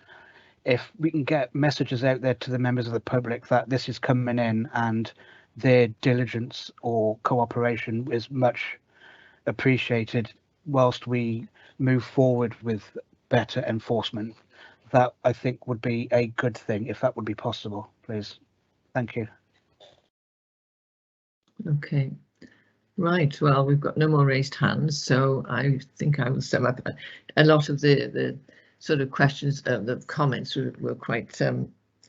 if we can get messages out there to the members of the public that this is coming in and their diligence or cooperation is much appreciated whilst we move forward with better enforcement, that I think would be a good thing, if that would be possible, please. Thank you. Okay. Right, well, we've got no more raised hands, so I think I will sum up. A lot of the sort of questions, the comments were quite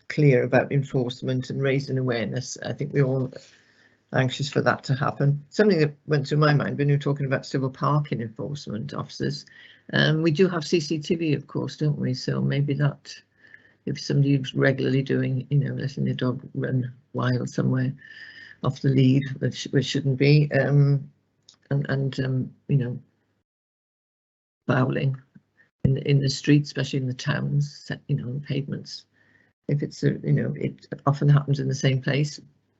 clear about enforcement and raising awareness. I think we're all anxious for that to happen. Something that went through my mind when you were talking about civil parking enforcement officers. We do have CCTV, of course, don't we? So maybe that, if somebody's regularly doing, you know, letting their dog run wild somewhere off the lead, which shouldn't be, and you know, fouling in the streets, especially in the towns, you know, on pavements. If it's you know, it often happens in the same place.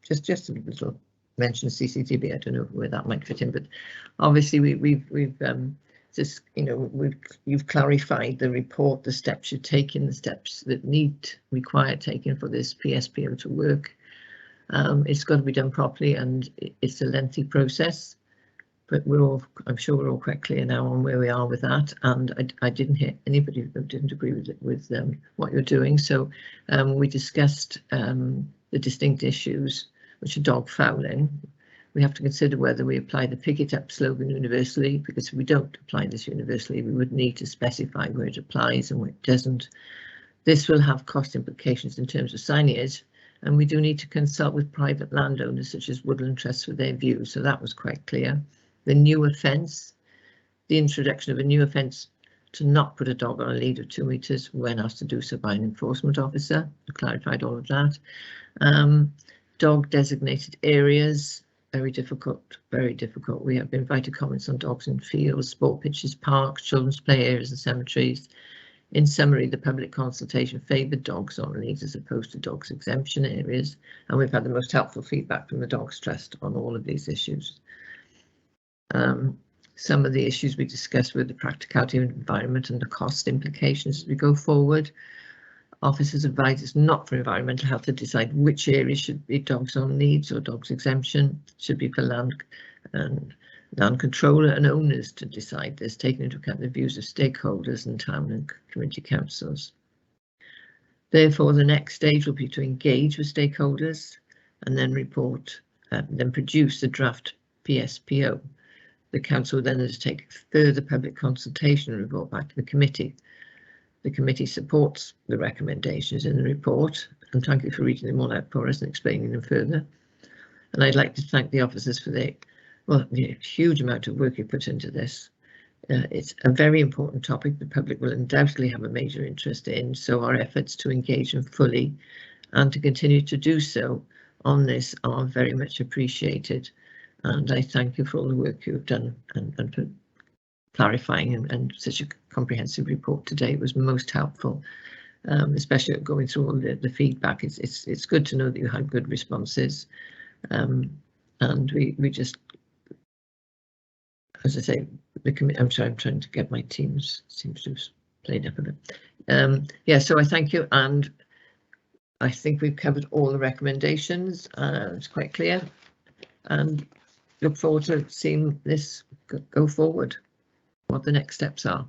Just a little mention of CCTV. I don't know where that might fit in, but obviously we've just, you know, you've clarified the report, the steps you've taken, the steps that require taking for this PSPO to work. It's got to be done properly, and it's a lengthy process, but I'm sure we're all quite clear now on where we are with that. And I didn't hear anybody that didn't agree with what you're doing. So we discussed the distinct issues, which are dog fouling. We have to consider whether we apply the pick it up slogan universally, because if we don't apply this universally, we would need to specify where it applies and where it doesn't. This will have cost implications in terms of signage, and we do need to consult with private landowners such as Woodland Trust for their views. So that was quite clear. The new offence, the introduction of a new offence to not put a dog on a lead of 2 meters when asked to do so by an enforcement officer. I clarified all of that. Dog designated areas, very difficult, very difficult. We have invited comments on dogs in fields, sport pitches, parks, children's play areas and cemeteries. In summary, the public consultation favoured dogs on leads as opposed to dogs exemption areas, and we've had the most helpful feedback from the Dogs Trust on all of these issues. Some of the issues we discussed were the practicality of environment and the cost implications as we go forward. Officers advise us not for environmental health to decide which areas should be dogs on leads or dogs exemption, should be for land controller and owners to decide this, taking into account the views of stakeholders and town and community councils. Therefore, the next stage will be to engage with stakeholders and then produce the draft PSPO. The council will then undertake further public consultation and report back to the committee. The committee supports the recommendations in the report, and thank you for reading them all out for us and explaining them further. And I'd like to thank the officers for the huge amount of work you put into this. It's a very important topic the public will undoubtedly have a major interest in, so our efforts to engage them fully and to continue to do so on this are very much appreciated. And I thank you for all the work you've done and for clarifying and such a comprehensive report today. It was most helpful, especially going through all the feedback. It's good to know that you had good responses, and we just, as I say, the committee. I'm sorry, I'm trying to get my teams. Seems to have played up a bit. Yeah, so I thank you, and I think we've covered all the recommendations. It's quite clear, and look forward to seeing this go forward, what the next steps are.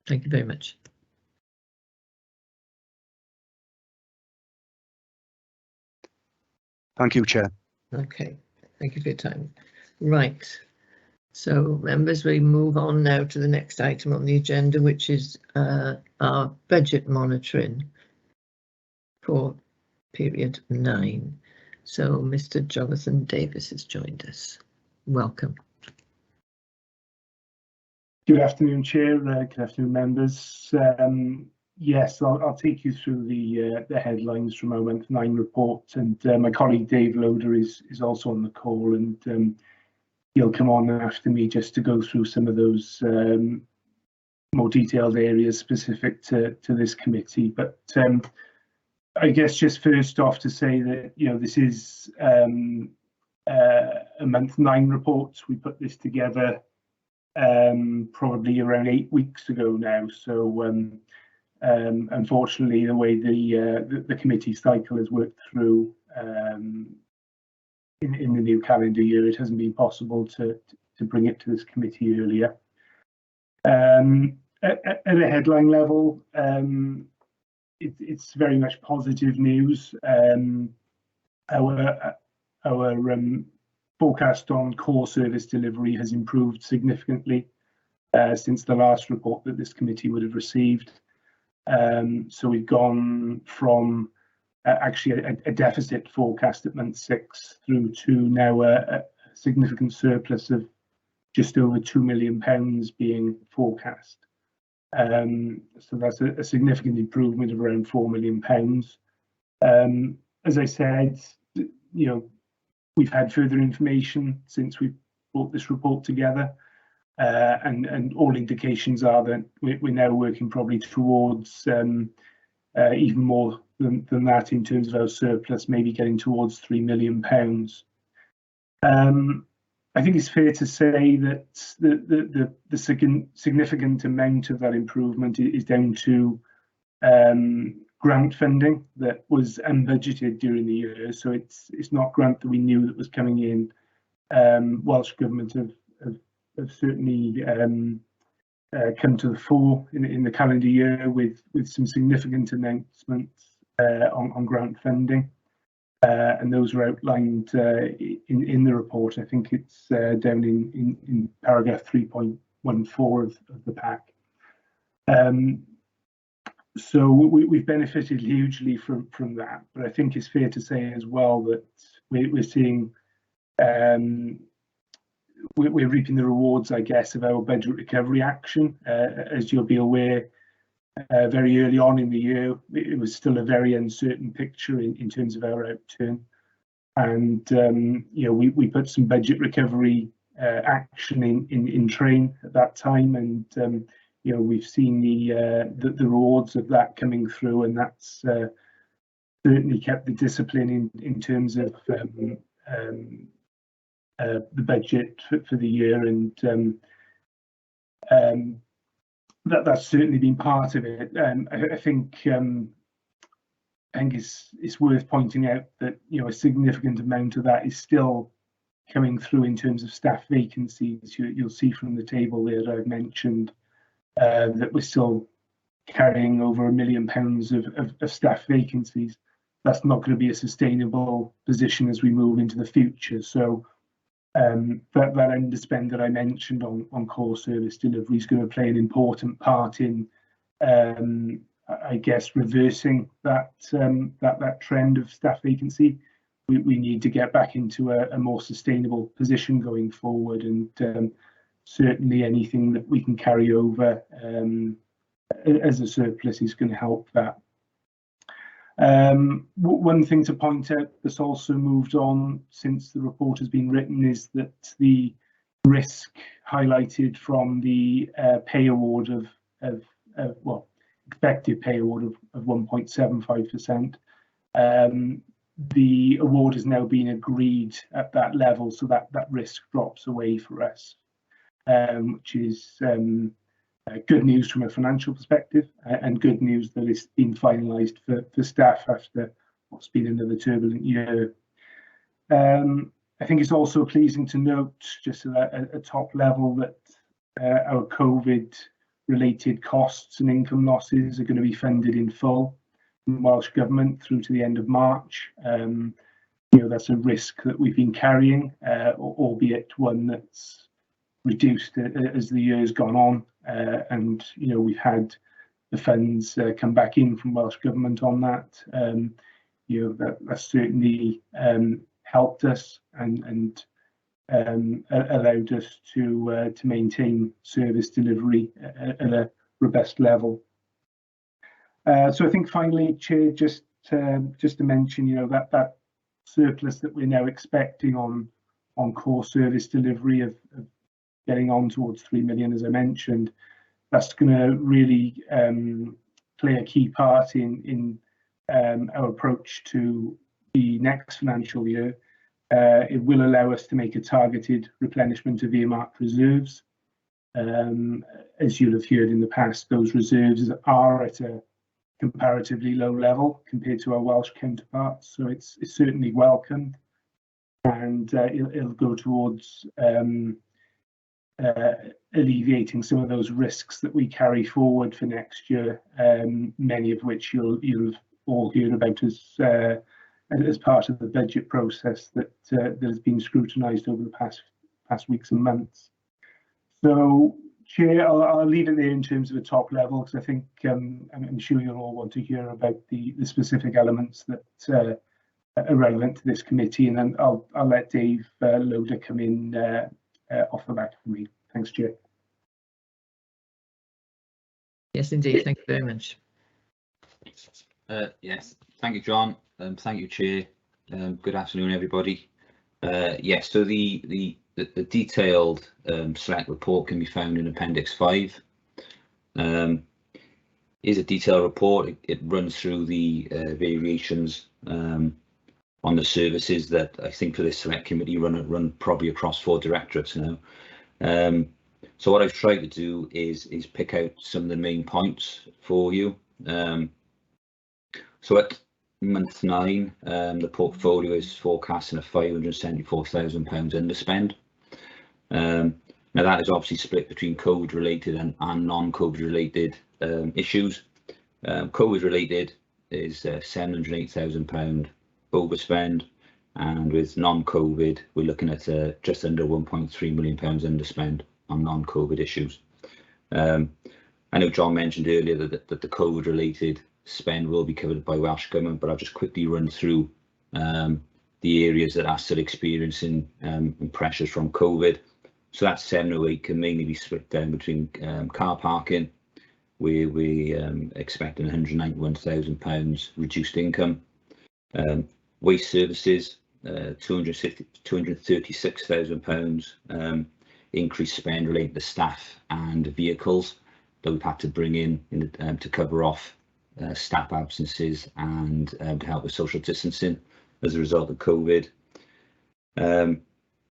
Thank you very much. Thank you, Chair. Okay, thank you for your time. Right, so members, we move on now to the next item on the agenda, which is our budget monitoring for period 9. So Mr. Jonathan Davis has joined us. Welcome. Good afternoon, Chair. Good afternoon, members. Yes, I'll take you through the headlines from our month 9 report, and my colleague Dave Loader is also on the call, and he'll come on after me just to go through some of those more detailed areas specific to this committee. But I guess just first off to say that, you know, this is a month 9 report. We put this together probably around 8 weeks ago now. So unfortunately, the way the committee cycle has worked through in the new calendar year, it hasn't been possible to bring it to this committee earlier. At a headline level, it's very much positive news. Our forecast on core service delivery has improved significantly since the last report that this committee would have received. So we've gone from actually a deficit forecast at month 6 through to now a significant surplus of just over £2 million being forecast. So that's a significant improvement of around £4 million. As I said, you know, we've had further information since we brought this report together, and all indications are that we're now working probably towards even more than that in terms of our surplus, maybe getting towards £3 million. I think it's fair to say that the significant amount of that improvement is down to grant funding that was unbudgeted during the year. So it's not grant that we knew that was coming in. Welsh Government have certainly come to the fore in the calendar year with some significant announcements on grant funding. And those are outlined in the report. I think it's down in paragraph 3.14 of the pack. So we've benefited hugely from that. But I think it's fair to say as well that we're seeing we're reaping the rewards, I guess, of our budget recovery action. As you'll be aware, very early on in the year, it was still a very uncertain picture in terms of our outturn, and you know, we put some budget recovery action in train at that time, and you know, we've seen the rewards of that coming through, and that's certainly kept the discipline in terms of the budget for the year, and that's certainly been part of it. I think it's worth pointing out that, you know, a significant amount of that is still coming through in terms of staff vacancies. You'll see from the table there that I've mentioned that we're still carrying over £1 million of staff vacancies. That's not going to be a sustainable position as we move into the future. So that underspend that I mentioned on core service delivery is going to play an important part in, I guess, reversing that trend of staff vacancy. We need to get back into a more sustainable position going forward, and certainly anything that we can carry over as a surplus is going to help that. One thing to point out that's also moved on since the report has been written is that the risk highlighted from the pay award of expected pay award of 1.75%. The award has now been agreed at that level, so that risk drops away for us, which is good news from a financial perspective, and good news that it's been finalised for staff after what's been another turbulent year. I think it's also pleasing to note, just at a top level, that our COVID-related costs and income losses are going to be funded in full from the Welsh Government through to the end of March. That's a risk that we've been carrying, albeit one that's reduced as the year's gone on, and we've had the funds come back in from Welsh Government on that. That's certainly helped us and allowed us to maintain service delivery at a robust level. So I think finally, Chair, just to mention, that surplus that we're now expecting on core service delivery of getting on towards 3 million, as I mentioned, that's going to really play a key part in our approach to the next financial year. It will allow us to make a targeted replenishment of earmarked reserves. As you'll have heard in the past, those reserves are at a comparatively low level compared to our Welsh counterparts, so it's certainly welcomed, and it'll go towards alleviating some of those risks that we carry forward for next year, many of which you'll all hear about as part of the budget process that has been scrutinised over the past weeks and months. So, Chair, I'll leave it there in terms of a top level, because I think I'm sure you'll all want to hear about the specific elements that are relevant to this committee, and then I'll let Dave Loader come in off the back of me. Thanks, Chair. Yes, indeed. Thank you very much. Yes, thank you, John. Thank you, Chair. Good afternoon, everybody. Yes, so the detailed select report can be found in Appendix 5. Is a detailed report. It runs through the variations on the services that I think for this select committee run probably across 4 directorates now. So what I've tried to do is pick out some of the main points for you. So at month 9, the portfolio is forecasting a £574,000 underspend. Now that is obviously split between COVID related and non-COVID related issues. COVID related is £708,000 overspend, and with non-COVID we're looking at just under £1.3 million underspend on non-COVID issues. I know John mentioned earlier that the COVID related spend will be covered by Welsh Government, but I'll just quickly run through the areas that are still experiencing pressures from COVID. So that 708 can mainly be split down between car parking, where we're expecting £191,000 reduced income. Waste services, £236,000 increased spend related to staff and vehicles that we've had to bring in to cover off staff absences and to help with social distancing as a result of COVID.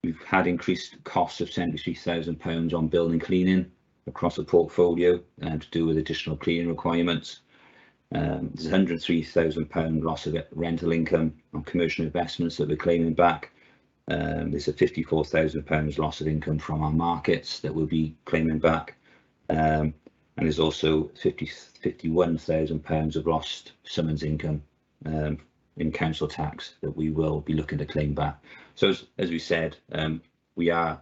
We've had increased costs of £73,000 on building cleaning across the portfolio to do with additional cleaning requirements. There's £103,000 loss of rental income on commercial investments that we're claiming back. There's a £54,000 loss of income from our markets that we'll be claiming back. And there's also £51,000 of lost summons income in council tax that we will be looking to claim back. So as we said, we are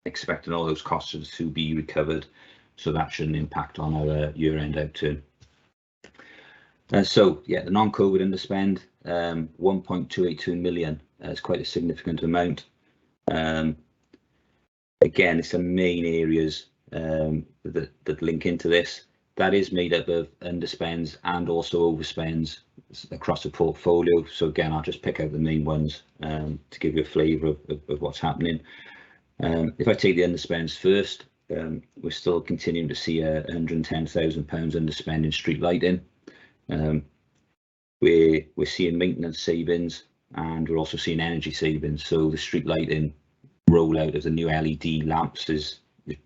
expecting all those costs to be recovered, so that shouldn't impact on our year-end outturn. So yeah, the non-COVID underspend, 1.282 million is quite a significant amount. Again, it's the main areas that link into this. That is made up of underspends and also overspends across the portfolio. So again, I'll just pick out the main ones to give you a flavour of what's happening. If I take the underspends first, we're still continuing to see a £110,000 underspend in street lighting. We're seeing maintenance savings, and we're also seeing energy savings. So the street lighting rollout of the new LED lamps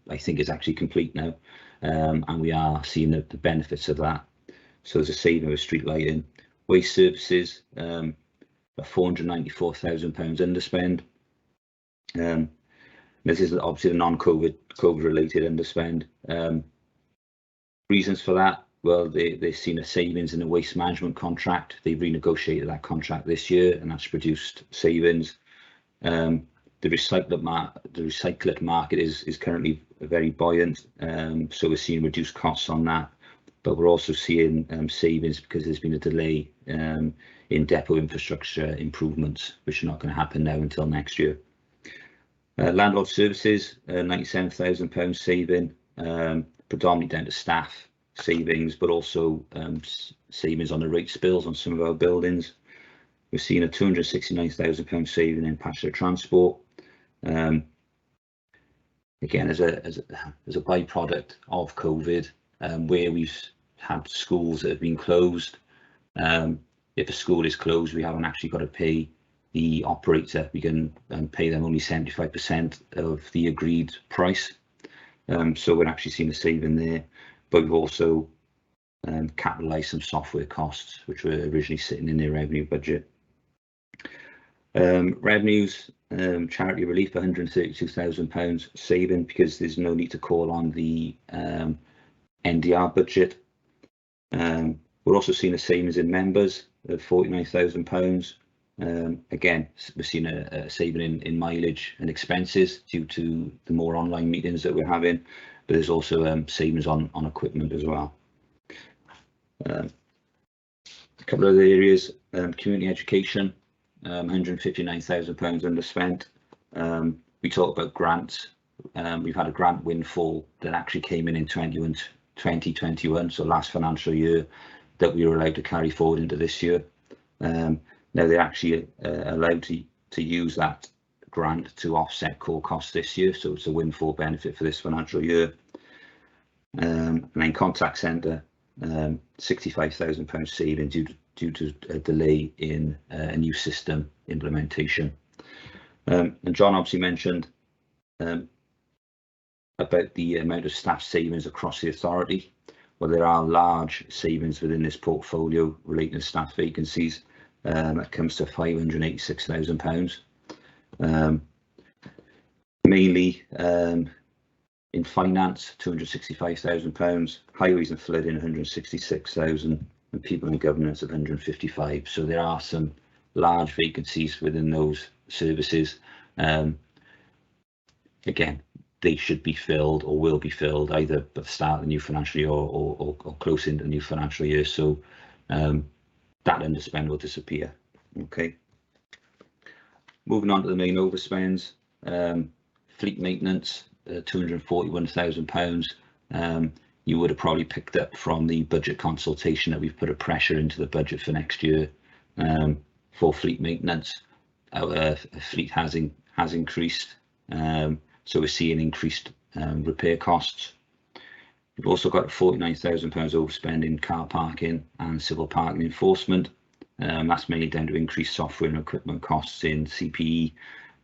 I think is actually complete now, and we are seeing the benefits of that. So there's a saving with street lighting. Waste services, a £494,000 underspend. This is obviously a non-COVID related underspend. Reasons for that, well, they've seen a savings in the waste management contract. They've renegotiated that contract this year, and that's produced savings. The recyclate market is currently very buoyant, so we're seeing reduced costs on that. But we're also seeing savings because there's been a delay in depot infrastructure improvements, which are not going to happen now until next year. Landlord Services, £97,000 saving, predominantly down to staff savings, but also savings on the rates bills on some of our buildings. We've seen a £269,000 saving in passenger transport. Again, as a byproduct of COVID, where we've had schools that have been closed. If a school is closed, we haven't actually got to pay the operator. We can pay them only 75% of the agreed price. So we're actually seeing a saving there, but we've also capitalised some software costs, which were originally sitting in their revenue budget. Revenues, charity relief, £132,000 saving because there's no need to call on the NDR budget. We're also seeing a savings in members of £49,000. Again, we're seeing a saving in mileage and expenses due to the more online meetings that we're having, but there's also savings on equipment as well. A couple of other areas, community education, £159,000 underspent. We talked about grants. We've had a grant windfall that actually came in 2021, so last financial year, that we were allowed to carry forward into this year. Now they're actually allowed to use that grant to offset core costs this year, so it's a windfall benefit for this financial year. And then contact centre, £65,000 saving due to a delay in a new system implementation. And John obviously mentioned about the amount of staff savings across the authority. Well, there are large savings within this portfolio relating to staff vacancies. That comes to £586,000. Mainly in finance, £265,000, highways and flooding, £166,000, and people in governance of £155,000. So there are some large vacancies within those services. Again, they should be filled or will be filled either at the start of the new financial year or close into the new financial year. So that underspend will disappear. Okay. Moving on to the main overspends. Fleet maintenance, £241,000. You would have probably picked up from the budget consultation that we've put a pressure into the budget for next year for fleet maintenance. Our fleet has increased, so we're seeing increased repair costs. We've also got £49,000 overspend in car parking and civil parking enforcement. That's mainly down to increased software and equipment costs in CPE,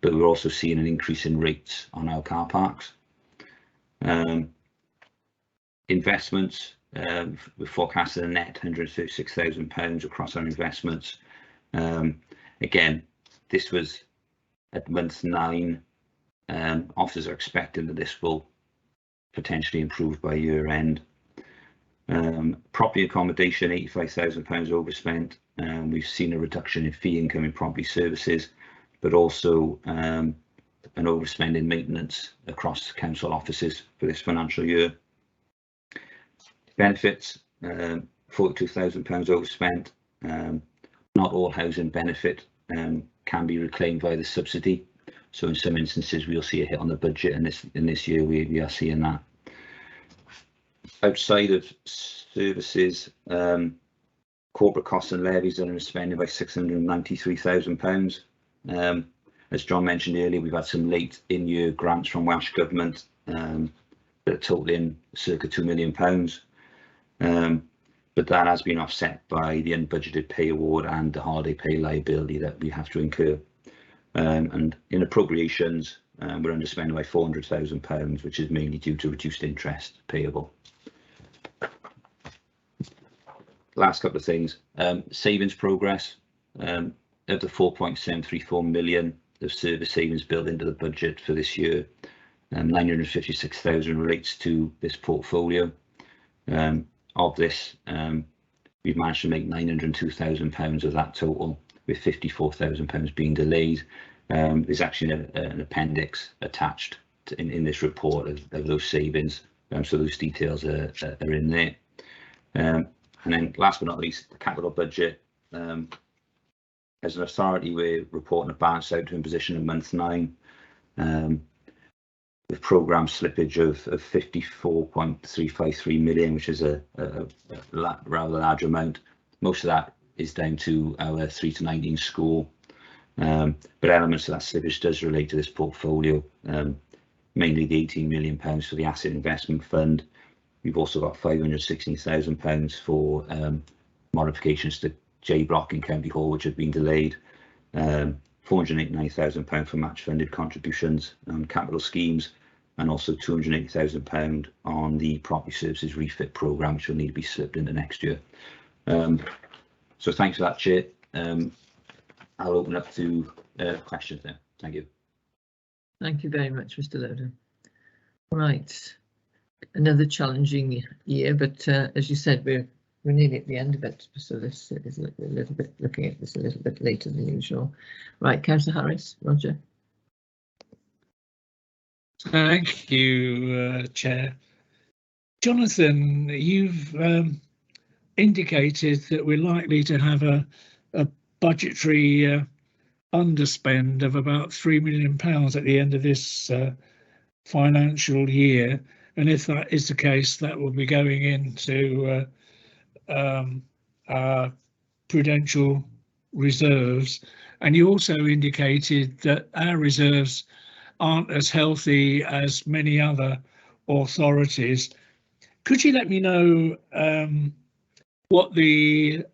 but we're also seeing an increase in rates on our car parks. Investments, we're forecasting a net £136,000 across our investments. Again, this was at month 9. Officers are expecting that this will potentially improve by year end. Property accommodation, £85,000 overspent. We've seen a reduction in fee income in property services, but also an overspend in maintenance across council offices for this financial year. Benefits, £42,000 overspent. Not all housing benefit can be reclaimed via the subsidy. So in some instances, we'll see a hit on the budget, and in this year we are seeing that. Outside of services, corporate costs and levies are spending by £693,000. As John mentioned earlier, we've had some late in-year grants from Welsh Government that are totaling circa £2 million. But that has been offset by the unbudgeted pay award and the holiday pay liability that we have to incur. And in appropriations, we're underspending by £400,000, which is mainly due to reduced interest payable. last couple of things. Savings progress. Of the 4.734 million of service savings built into the budget for this year, 956,000 relates to this portfolio. Of this, we've managed to make £902,000 of that total, with £54,000 being delayed. There's actually an appendix attached in this report of those savings, so those details are in there. And then last but not least, the capital budget. As an authority, we're reporting a balance out to position in month 9, with programme slippage of 54.353 million, which is a rather large amount. Most of that is down to our 3 to 19 school, but elements of that slippage does relate to this portfolio, mainly the £18 million for the asset investment fund. We've also got £516,000 for modifications to J Block in County Hall, which have been delayed, £489,000 for match funded contributions on capital schemes, and also £280,000 on the property services refit programme, which will need to be slipped into next year. So thanks for that, Chair. I'll open up to questions now. Thank you. Thank you very much, Mr. Loden. Right, another challenging year, but as you said, we're nearly at the end of it, so this is a little bit, looking at this a little bit later than usual. Right, Councillor Harris, Roger. Thank you, Chair. Jonathan, you've indicated that we're likely to have a budgetary underspend of about £3 million at the end of this financial year, and if that is the case, that will be going into our prudential reserves. And you also indicated that our reserves aren't as healthy as many other authorities. Could you let me know what the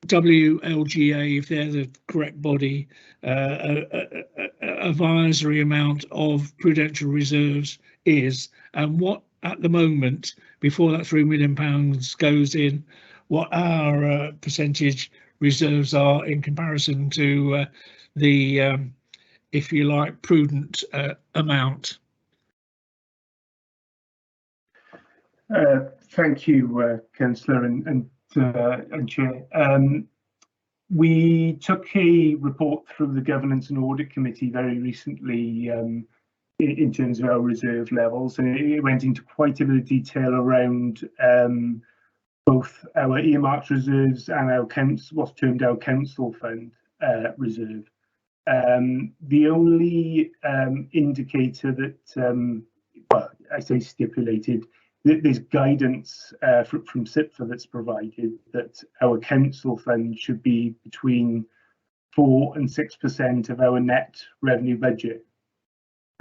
WLGA, if they're the correct body, advisory amount of prudential reserves is, and what at the moment, before that £3 million goes in, what our percentage reserves are in comparison to the, if you like, prudent amount? Thank you, Councillor and Chair. We took a report through the Governance and Audit Committee very recently in terms of our reserve levels, and it went into quite a bit of detail around both our earmarked reserves and our what's termed our council fund reserve. The only indicator that, well, I say stipulated, there's guidance from SIPFA that's provided that our council fund should be between 4 and 6% of our net revenue budget.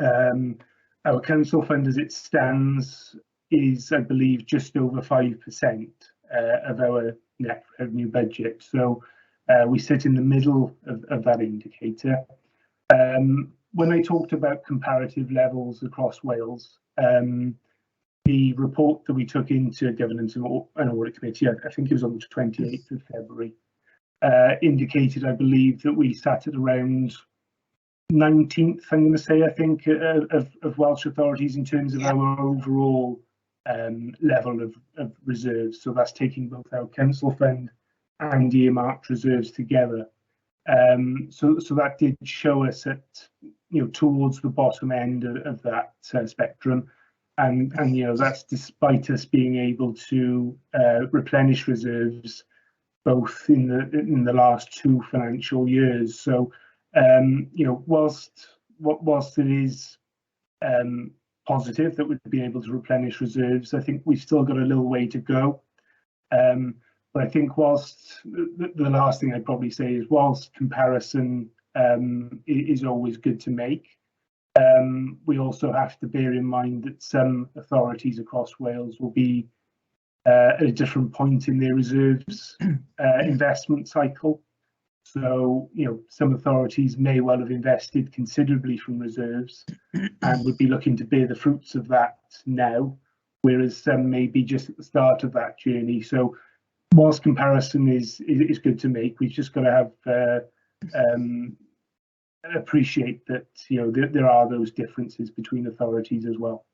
Our council fund as it stands is, I believe, just over 5% of our net revenue budget. So we sit in the middle of that indicator. When I talked about comparative levels across Wales, the report that we took into Governance and Audit Committee, I think it was on the 28th of February, indicated, I believe, that we sat at around 19th, I'm going to say, I think, of Welsh authorities in terms of our overall level of reserves. So that's taking both our council fund and earmarked reserves together. So that did show us at, towards the bottom end of that spectrum. And that's despite us being able to replenish reserves both in the last 2 financial years. So whilst it is positive that we'd be able to replenish reserves, I think we've still got a little way to go. But I think whilst the last thing I'd probably say is, whilst comparison is always good to make, we also have to bear in mind that some authorities across Wales will be at a different point in their reserves investment cycle. So, some authorities may well have invested considerably from reserves and would be looking to bear the fruits of that now, whereas some may be just at the start of that journey. So whilst comparison is good to make, we've just got to have appreciate that there are those differences between authorities as well.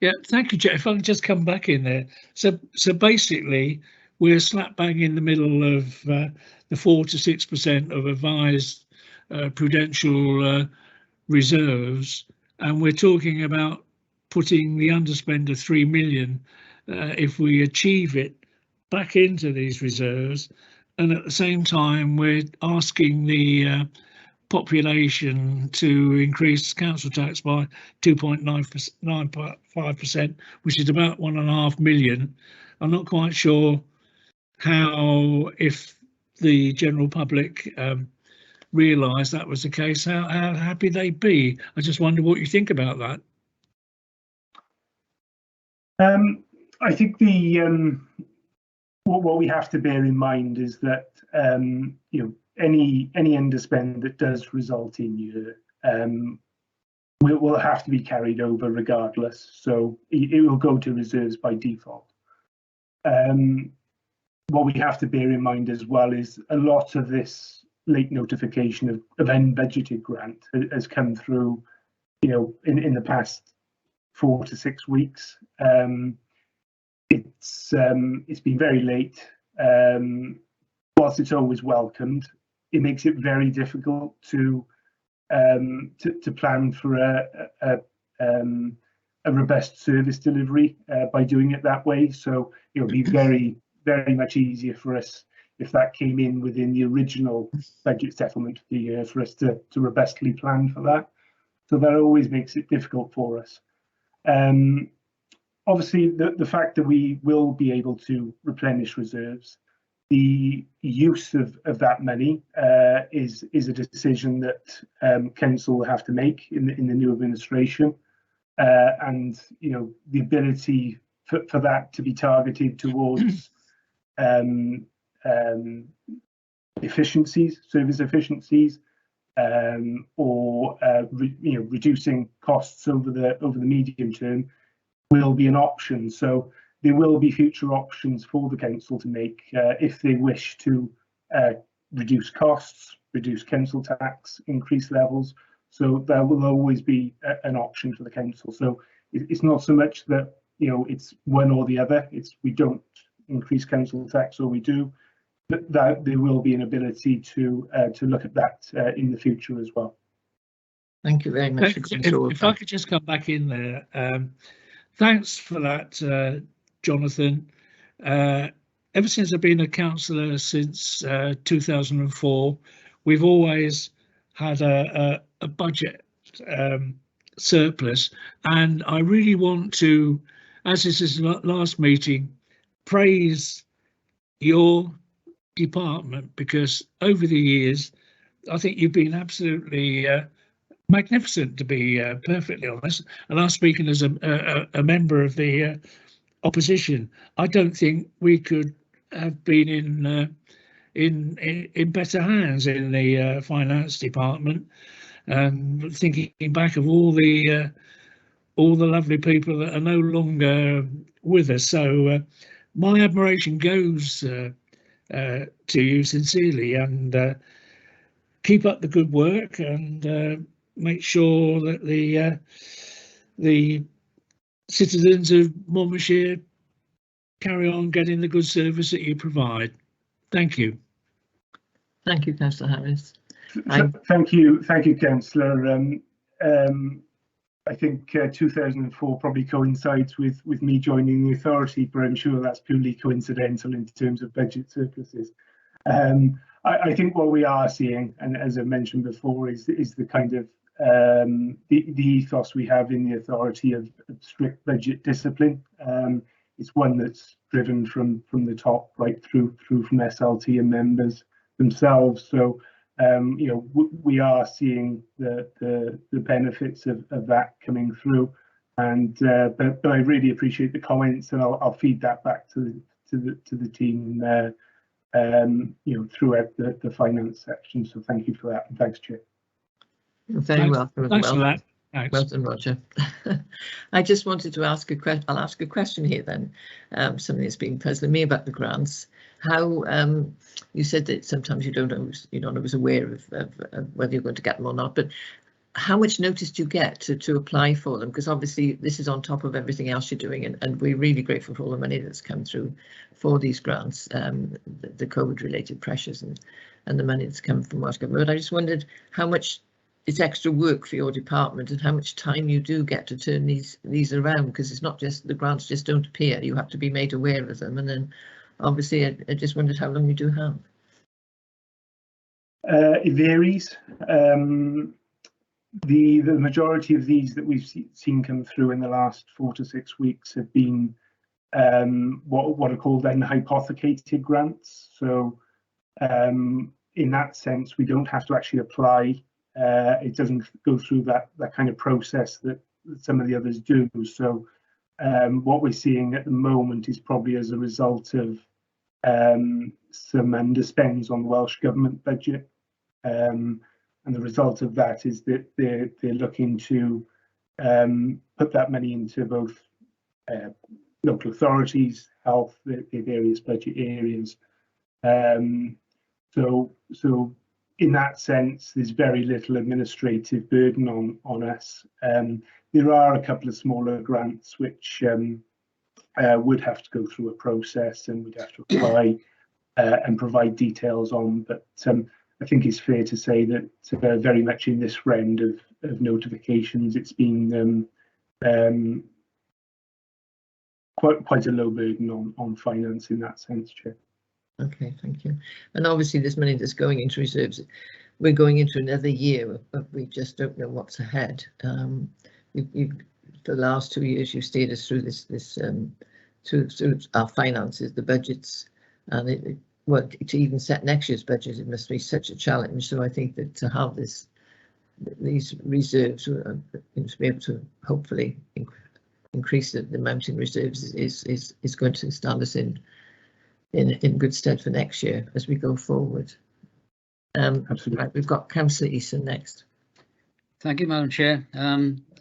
Yeah, thank you, Jeff. If I can just come back in there. So basically, we're slap bang in the middle of the 4 to 6% of advised prudential reserves, and we're talking about putting the underspend of 3 million, if we achieve it, back into these reserves, and at the same time we're asking the population to increase council tax by 2.95%, which is about 1.5 million. I'm not quite sure how, if the general public realise that was the case, how happy they'd be. I just wonder what you think about that. I think what we have to bear in mind is that any underspend that does result in you will have to be carried over regardless. So it will go to reserves by default. What we have to bear in mind as well is a lot of this late notification of unbudgeted grant has come through, in the past 4 to 6 weeks. It's been very late. Whilst it's always welcomed, it makes it very difficult to plan for a robust service delivery by doing it that way. So it would be very, very much easier for us if that came in within the original budget settlement for the year, for us to robustly plan for that. So that always makes it difficult for us. Obviously, the fact that we will be able to replenish reserves, the use of that money is a decision that council will have to make in the new administration, and the ability for that to be targeted towards efficiencies, service efficiencies, or reducing costs over the medium term will be an option. So there will be future options for the council to make if they wish to reduce costs, reduce council tax, increase levels. So there will always be an option for the council. So it's not so much that it's one or the other. It's we don't increase council tax or we do, but that there will be an ability to look at that in the future as well. Thank you very much. If I could just come back in there. Thanks for that, Jonathan. Ever since I've been a councillor since 2004, we've always had a budget surplus, and I really want to, as this is the last meeting, praise your department, because over the years I think you've been absolutely magnificent, to be perfectly honest. And I'm speaking as a member of the opposition. I don't think we could have been in better hands in the finance department. Thinking back of all the lovely people that are no longer with us, so my admiration goes to you sincerely, and keep up the good work, and make sure that the citizens of Monmouthshire carry on getting the good service that you provide. Thank you. Thank you, Councillor Harris. Thank you, Councillor. I think 2004 probably coincides with me joining the authority, but I'm sure that's purely coincidental in terms of budget surpluses. I think what we are seeing, and as I mentioned before, is the kind of the ethos we have in the authority of strict budget discipline. It's one that's driven from the top right through from SLT and members themselves. So we are seeing the benefits of that coming through, and but I really appreciate the comments, and I'll feed that back to the team throughout the finance section. So thank you for that, and thanks, Chair. You're very welcome. Thanks for that. Thanks. Well done, Roger. I just wanted to ask a question. I'll ask a question here then. Something that's been puzzling me about the grants. How you said that sometimes you're not always aware of whether you're going to get them or not, but how much notice do you get to apply for them? Because obviously this is on top of everything else you're doing, and we're really grateful for all the money that's come through for these grants, the COVID related pressures and the money that's come from Welsh Government. But I just wondered how much it's extra work for your department and how much time you do get to turn these around, because it's not just the grants just don't appear, you have to be made aware of them, and then obviously I just wondered how long you do have. It varies. The majority of these that we've seen come through in the last 4 to 6 weeks have been what are called then hypothecated grants. So in that sense, we don't have to actually apply. It doesn't go through that kind of process that some of the others do. So what we're seeing at the moment is probably as a result of some underspends on the Welsh Government budget. And the result of that is that they're looking to put that money into both local authorities, health, the various budget areas. So in that sense, there's very little administrative burden on us. There are a couple of smaller grants which would have to go through a process, and we'd have to apply and provide details on. But I think it's fair to say that very much in this round of notifications, it's been quite a low burden on finance in that sense, Chair. Okay, thank you. And obviously this money that's going into reserves, we're going into another year, but we just don't know what's ahead. For the last 2 years, you've steered us through through our finances, the budgets, and to even set next year's budget, it must be such a challenge. So I think that to have these reserves, to be able to hopefully increase the amount in reserves is going to stand us in good stead for next year as we go forward. Absolutely. Right, we've got Councillor Eason next. Thank you, Madam Chair.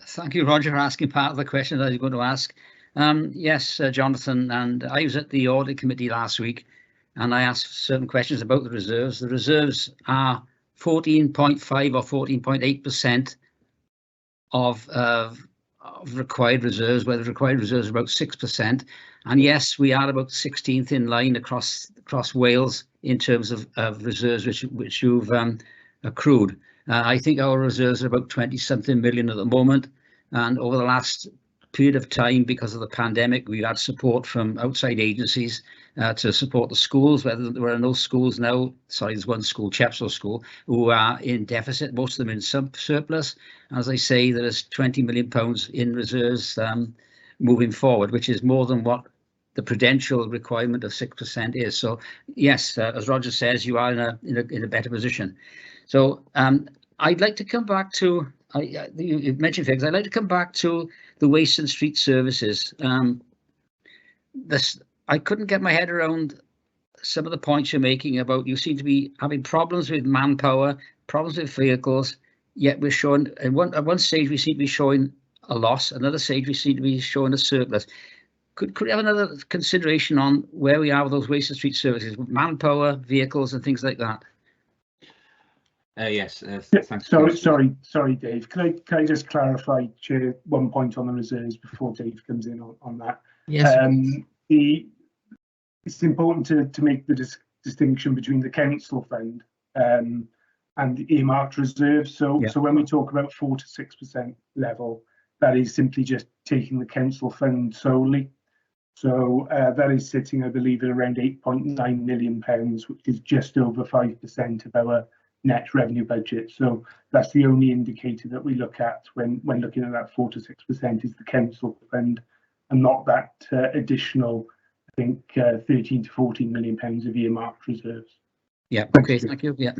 Thank you, Roger, for asking part of the question that I was going to ask. Yes, Jonathan, and I was at the audit committee last week, and I asked certain questions about the reserves. The reserves are 14.5 or 14.8% of required reserves, where the required reserves are about 6%. And yes, we are about 16th in line across Wales in terms of reserves which you've accrued. I think our reserves are about 20-something million at the moment, and over the last period of time, because of the pandemic, we've had support from outside agencies to support the schools. Whether there are no schools now, sorry, there's one school, Chepstow School, who are in deficit, most of them in some surplus. As I say, there is £20 million in reserves moving forward, which is more than what the prudential requirement of 6% is. So yes, as Roger says, you are in a better position. So I'd like to come back to, you mentioned figures, I'd like to come back to the waste and street services. I couldn't get my head around some of the points you're making about you seem to be having problems with manpower, problems with vehicles, yet we're showing, at one stage we seem to be showing a loss, another stage we seem to be showing a surplus. Could we have another consideration on where we are with those waste and street services, manpower, vehicles and things like that? Yes. Thanks. Sorry, Dave. Can I just clarify, Chair, one point on the reserves before Dave comes in on that? Yes. It's important to make the distinction between the council fund and the earmarked reserves. So when we talk about 4 to 6% level, that is simply just taking the council fund solely. So that is sitting, I believe, at around £8.9 million, which is just over 5% of our net revenue budget. So that's the only indicator that we look at when looking at that 4 to 6% is the council fund, and not that additional, I think, 13 to 14 million pounds of earmarked reserves. Yeah. Okay. Thank you. Yeah.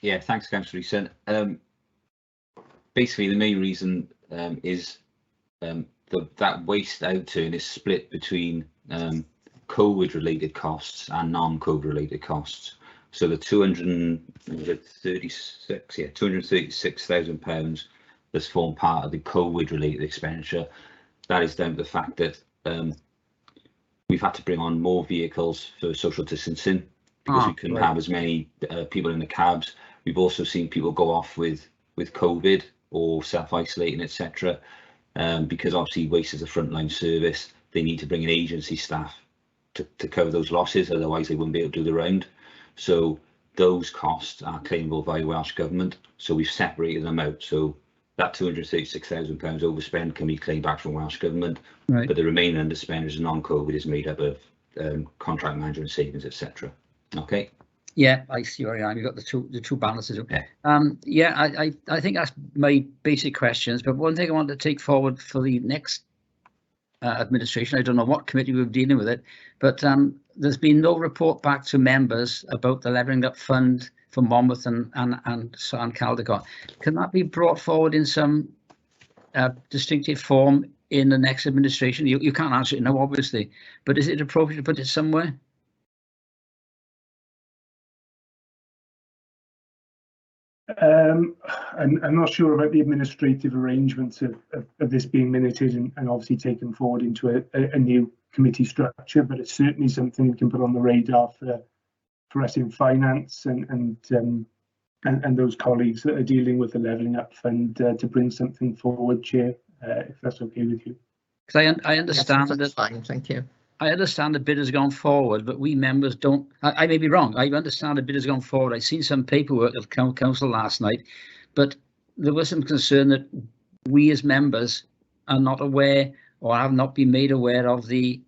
Yeah. Thanks, Councillor Eason. Basically, the main reason is that waste outturn is split between COVID-related costs and non-COVID related costs. So the £236,000 that's formed part of the COVID-related expenditure, that is down to the fact that we've had to bring on more vehicles for social distancing because we couldn't have as many people in the cabs. We've also seen people go off with COVID or self-isolating, etc. Because obviously Waste is a frontline service, they need to bring in agency staff to cover those losses, otherwise they wouldn't be able to do the round. So those costs are claimable by Welsh Government. So we've separated them out. So that £236,000 overspend can be claimed back from Welsh Government, right, but the remaining underspend non-COVID is made up of contract management savings, etc. Okay. Yeah, I see where I am. You've got the two balances. Yeah. Yeah, I think that's my basic questions. But one thing I want to take forward for the next administration, I don't know what committee we're dealing with it, but there's been no report back to members about the levelling up fund for Monmouth and Caldecott. Can that be brought forward in some distinctive form in the next administration? You can't answer it now, obviously, but is it appropriate to put it somewhere? I'm not sure about the administrative arrangements of this being minuted and obviously taken forward into a new committee structure, but it's certainly something we can put on the radar for us in finance and those colleagues that are dealing with the levelling up fund to bring something forward, Chair, if that's okay with you. Because I understand that's that. Fine, thank you. I understand the bid has gone forward, but we members don't. I may be wrong. I understand the bid has gone forward. I've seen some paperwork at council last night, but there was some concern that we as members are not aware or have not been made aware of the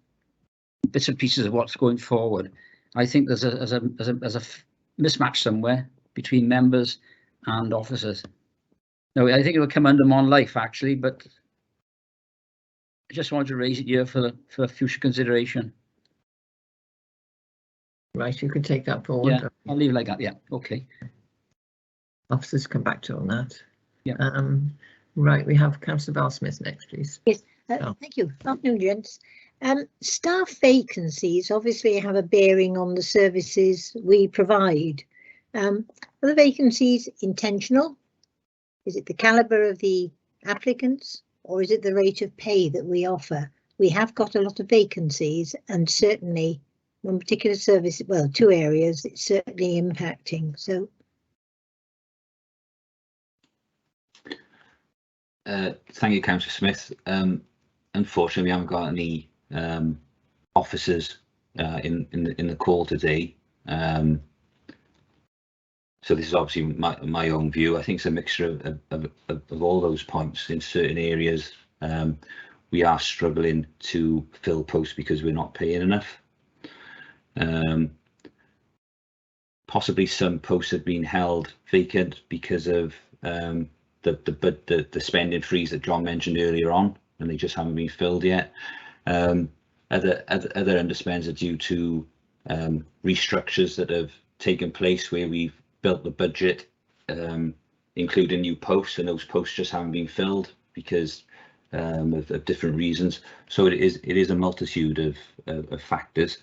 bits and pieces of what's going forward. I think there's a mismatch somewhere between members and officers. No, I think it will come under Mon Life actually, but I just wanted to raise it here for future consideration. Right, you can take that forward. Yeah, I'll leave it like that. Yeah, okay. Officers come back to on that. Yeah. Right, we have Councillor Bell-Smith next, please. Yes, thank you. Afternoon, gents. Staff vacancies obviously have a bearing on the services we provide. Are the vacancies intentional? Is it the calibre of the applicants? Or is it the rate of pay that we offer? We have got a lot of vacancies, and certainly one particular service, well, two areas, it's certainly impacting. So, thank you, Councillor Smith. Unfortunately, we haven't got any officers in the call today. So this is obviously my own view. I think it's a mixture of all those points. In certain areas, we are struggling to fill posts because we're not paying enough. Possibly some posts have been held vacant because of the spending freeze that John mentioned earlier on, and they just haven't been filled yet. Other underspends are due to restructures that have taken place where we've built the budget, including new posts, and those posts just haven't been filled because of different reasons. So it is a multitude of factors.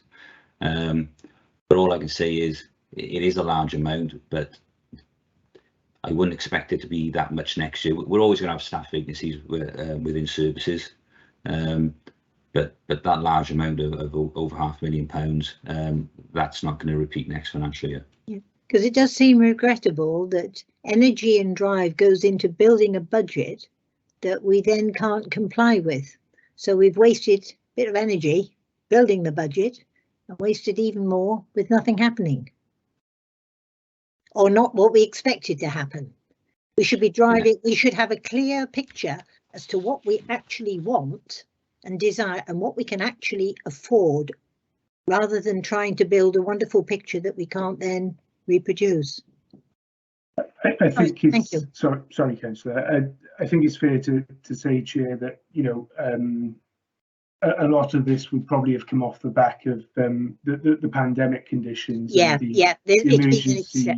But all I can say is it is a large amount, but I wouldn't expect it to be that much next year. We're always going to have staff vacancies within services, but that large amount of over £500,000, that's not going to repeat next financial year. yeah, because it does seem regrettable that energy and drive goes into building a budget that we then can't comply with. So we've wasted a bit of energy building the budget and wasted even more with nothing happening. Or not what we expected to happen. We should be driving, we should have a clear picture as to what we actually want and desire and what we can actually afford, rather than trying to build a wonderful picture that we can't then reproduce. I think it's, thank you. Sorry, Councillor. I think it's fair to say, Chair, that a lot of this would probably have come off the back of the pandemic conditions. Yeah, and the emergency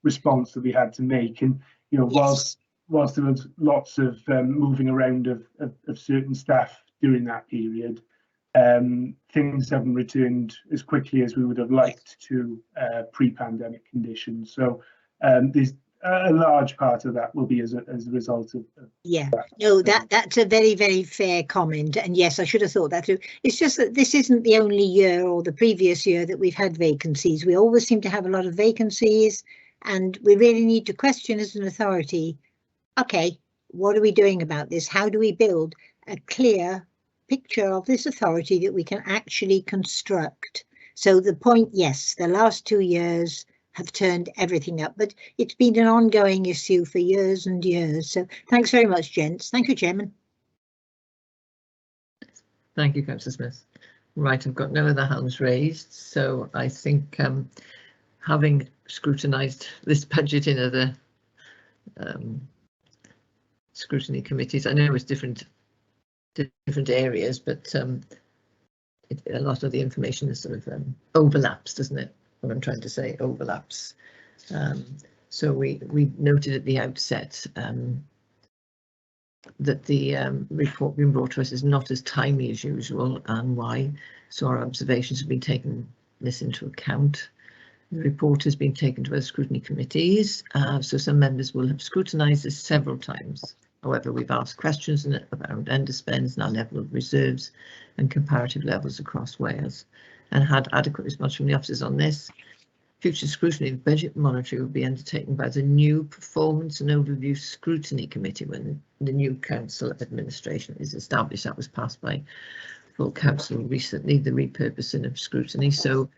response that we had to make. And whilst there was lots of moving around of certain staff during that period, things haven't returned as quickly as we would have liked to pre-pandemic conditions. So there's a large part of that will be as a result of Yeah, that. no, that's a very, very fair comment. And yes, I should have thought that too. It's just that this isn't the only year or the previous year that we've had vacancies. We always seem to have a lot of vacancies, and we really need to question as an authority, okay, what are we doing about this? How do we build a clear picture of this authority that we can actually construct? So the point, yes, the last 2 years have turned everything up, but it's been an ongoing issue for years and years. So thanks very much, gents. Thank you, Chairman. Thank you, Councillor Smith. Right, I've got no other hands raised, so I think having scrutinised this budget in other scrutiny committees, I know it's different areas, but a lot of the information is sort of overlaps, doesn't it? What I'm trying to say, overlaps. So we noted at the outset that the report being brought to us is not as timely as usual, and why. So our observations have been taken this into account. The report has been taken to other scrutiny committees, so some members will have scrutinised this several times. However, we've asked questions about underspends and our level of reserves and comparative levels across Wales, and had adequate response from the officers on this. Future scrutiny of budget monitoring will be undertaken by the new Performance and Overview Scrutiny Committee when the new council administration is established. That was passed by full council recently, the repurposing of scrutiny. So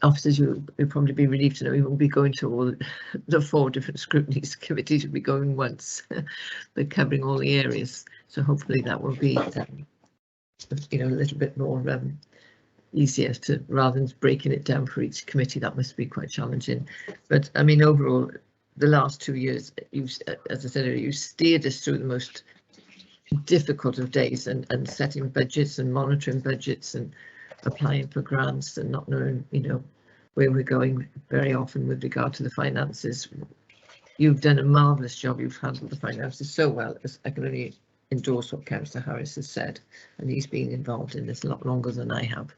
officers, you'll probably be relieved to know we won't be going to all the 4 different scrutiny committees. We'll be going once, but covering all the areas. So hopefully that will be, you know, a little bit more easier to, rather than breaking it down for each committee. That must be quite challenging. But I mean, overall, the last 2 years, you've, as I said earlier, you steered us through the most difficult of days, and setting budgets and monitoring budgets and applying for grants and not knowing, you know, where we're going very often with regard to the finances. You've done a marvellous job. You've handled the finances so well. As I can only endorse what Councillor Harris has said, and he's been involved in this a lot longer than I have.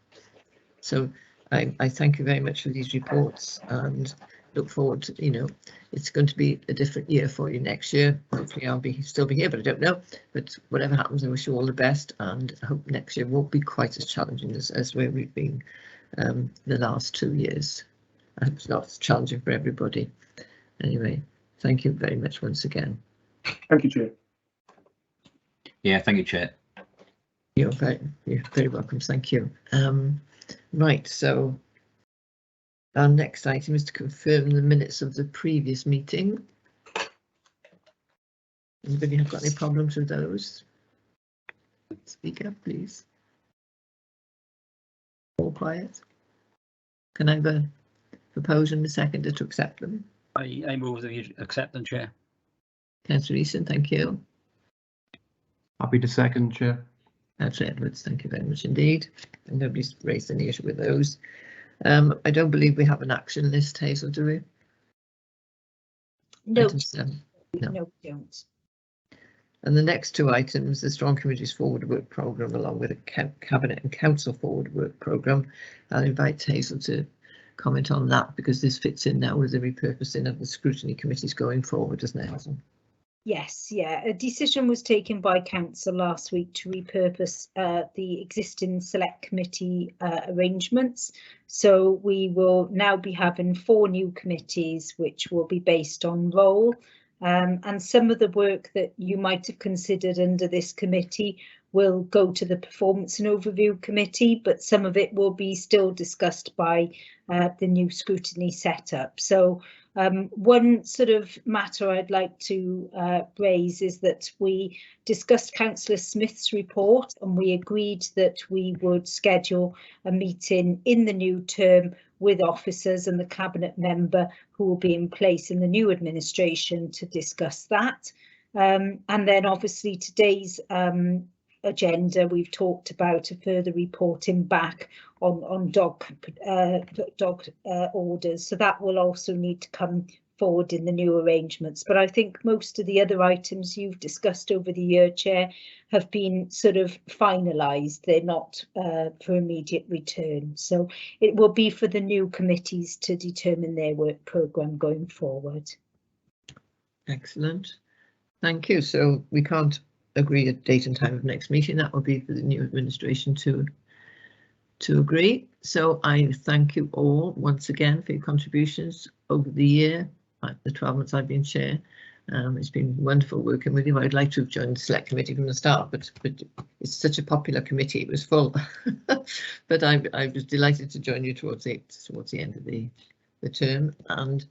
So I thank you very much for these reports, and look forward to, you know, it's going to be a different year for you next year. Hopefully I'll still be here, but I don't know. But whatever happens, I wish you all the best, and I hope next year won't be quite as challenging as where we've been the last 2 years. I hope it's not as challenging for everybody. Anyway, thank you very much once again. Thank you, Chair. Yeah, thank you, Chair. You're very welcome. Thank you. Right, so our next item is to confirm the minutes of the previous meeting. Anybody have got any problems with those? Speak up, please. All quiet. Can I have a proposal and a seconder to accept them? I move that you accept them, Chair. Councillor Easton, thank you. Happy to second, Chair. Councillor Edwards, thank you very much indeed. And nobody's raised any issue with those. I don't believe we have an action list, Hazel, do we? No, No, we don't. And the next 2 items, the Strong Communities Forward Work Programme, along with a Cabinet and Council Forward Work Programme. I'll invite Hazel to comment on that, because this fits in now with the repurposing of the scrutiny committees going forward, doesn't it, Hazel? Yes, yeah, a decision was taken by council last week to repurpose the existing select committee arrangements. So we will now be having 4 new committees, which will be based on role. And some of the work that you might have considered under this committee will go to the Performance and Overview Committee, but some of it will be still discussed by the new scrutiny setup. So one sort of matter I'd like to raise is that we discussed Councillor Smith's report, and we agreed that we would schedule a meeting in the new term with officers and the cabinet member who will be in place in the new administration to discuss that. And then obviously today's agenda, we've talked about a further reporting back on dog orders, so that will also need to come forward in the new arrangements. But I think most of the other items you've discussed over the year, Chair, have been sort of finalised. They're not for immediate return. So it will be for the new committees to determine their work programme going forward. Excellent. Thank you. So we can't agree a date and time of next meeting. That will be for the new administration to agree. So I thank you all once again for your contributions over the year, the 12 months I've been chair. It's been wonderful working with you. I'd like to have joined the select committee from the start, but it's such a popular committee, it was full. But I was delighted to join you towards the end of the term. And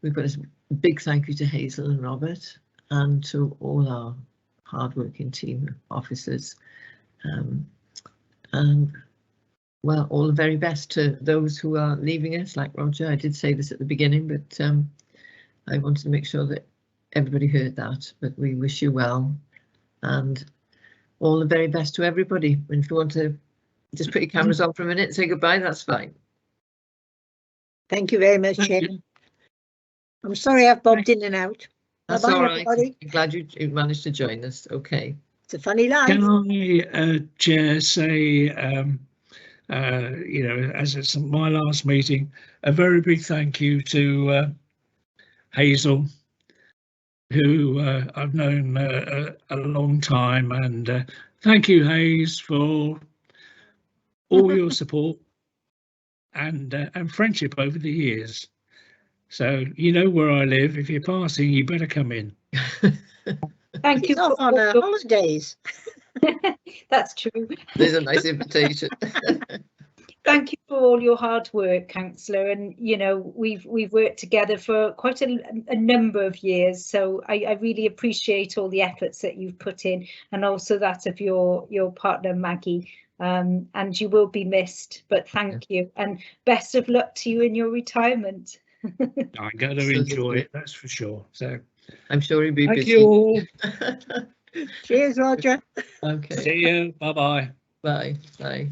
we've got a big thank you to Hazel and Robert and to all our hard-working team officers. And well, all the very best to those who are leaving us, like Roger. I did say this at the beginning, but I wanted to make sure that everybody heard that. But we wish you well and all the very best to everybody. And if you want to just put your cameras on for a minute and say goodbye, that's fine. Thank you very much, Chair. I'm sorry I've bobbed in and out. That's all right. I'm glad you managed to join us. Okay. It's a funny life. Can I, Chair, say, you know, as it's my last meeting, a very big thank you to Hazel, who I've known a long time, and thank you, Hayes, for all your support and friendship over the years. So you know where I live. If you're passing, you better come in. Thank you. Off on holidays. That's true. There's a nice invitation. Thank you for all your hard work, Councillor, and you know we've worked together for quite a number of years, so I really appreciate all the efforts that you've put in, and also that of your partner Maggie, and you will be missed, but thank you and best of luck to you in your retirement. I'm going to enjoy it, that's for sure. So I'm sure he'll be thank busy. you all. Cheers, Roger. Okay. See you. Bye-bye. Bye. Bye.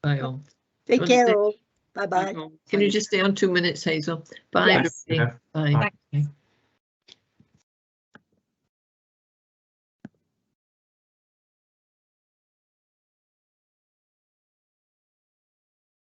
Bye all. Take care all. Bye-bye. Can you just stay on 2 minutes, Hazel? Bye. Yes. Everybody. Bye. Thanks.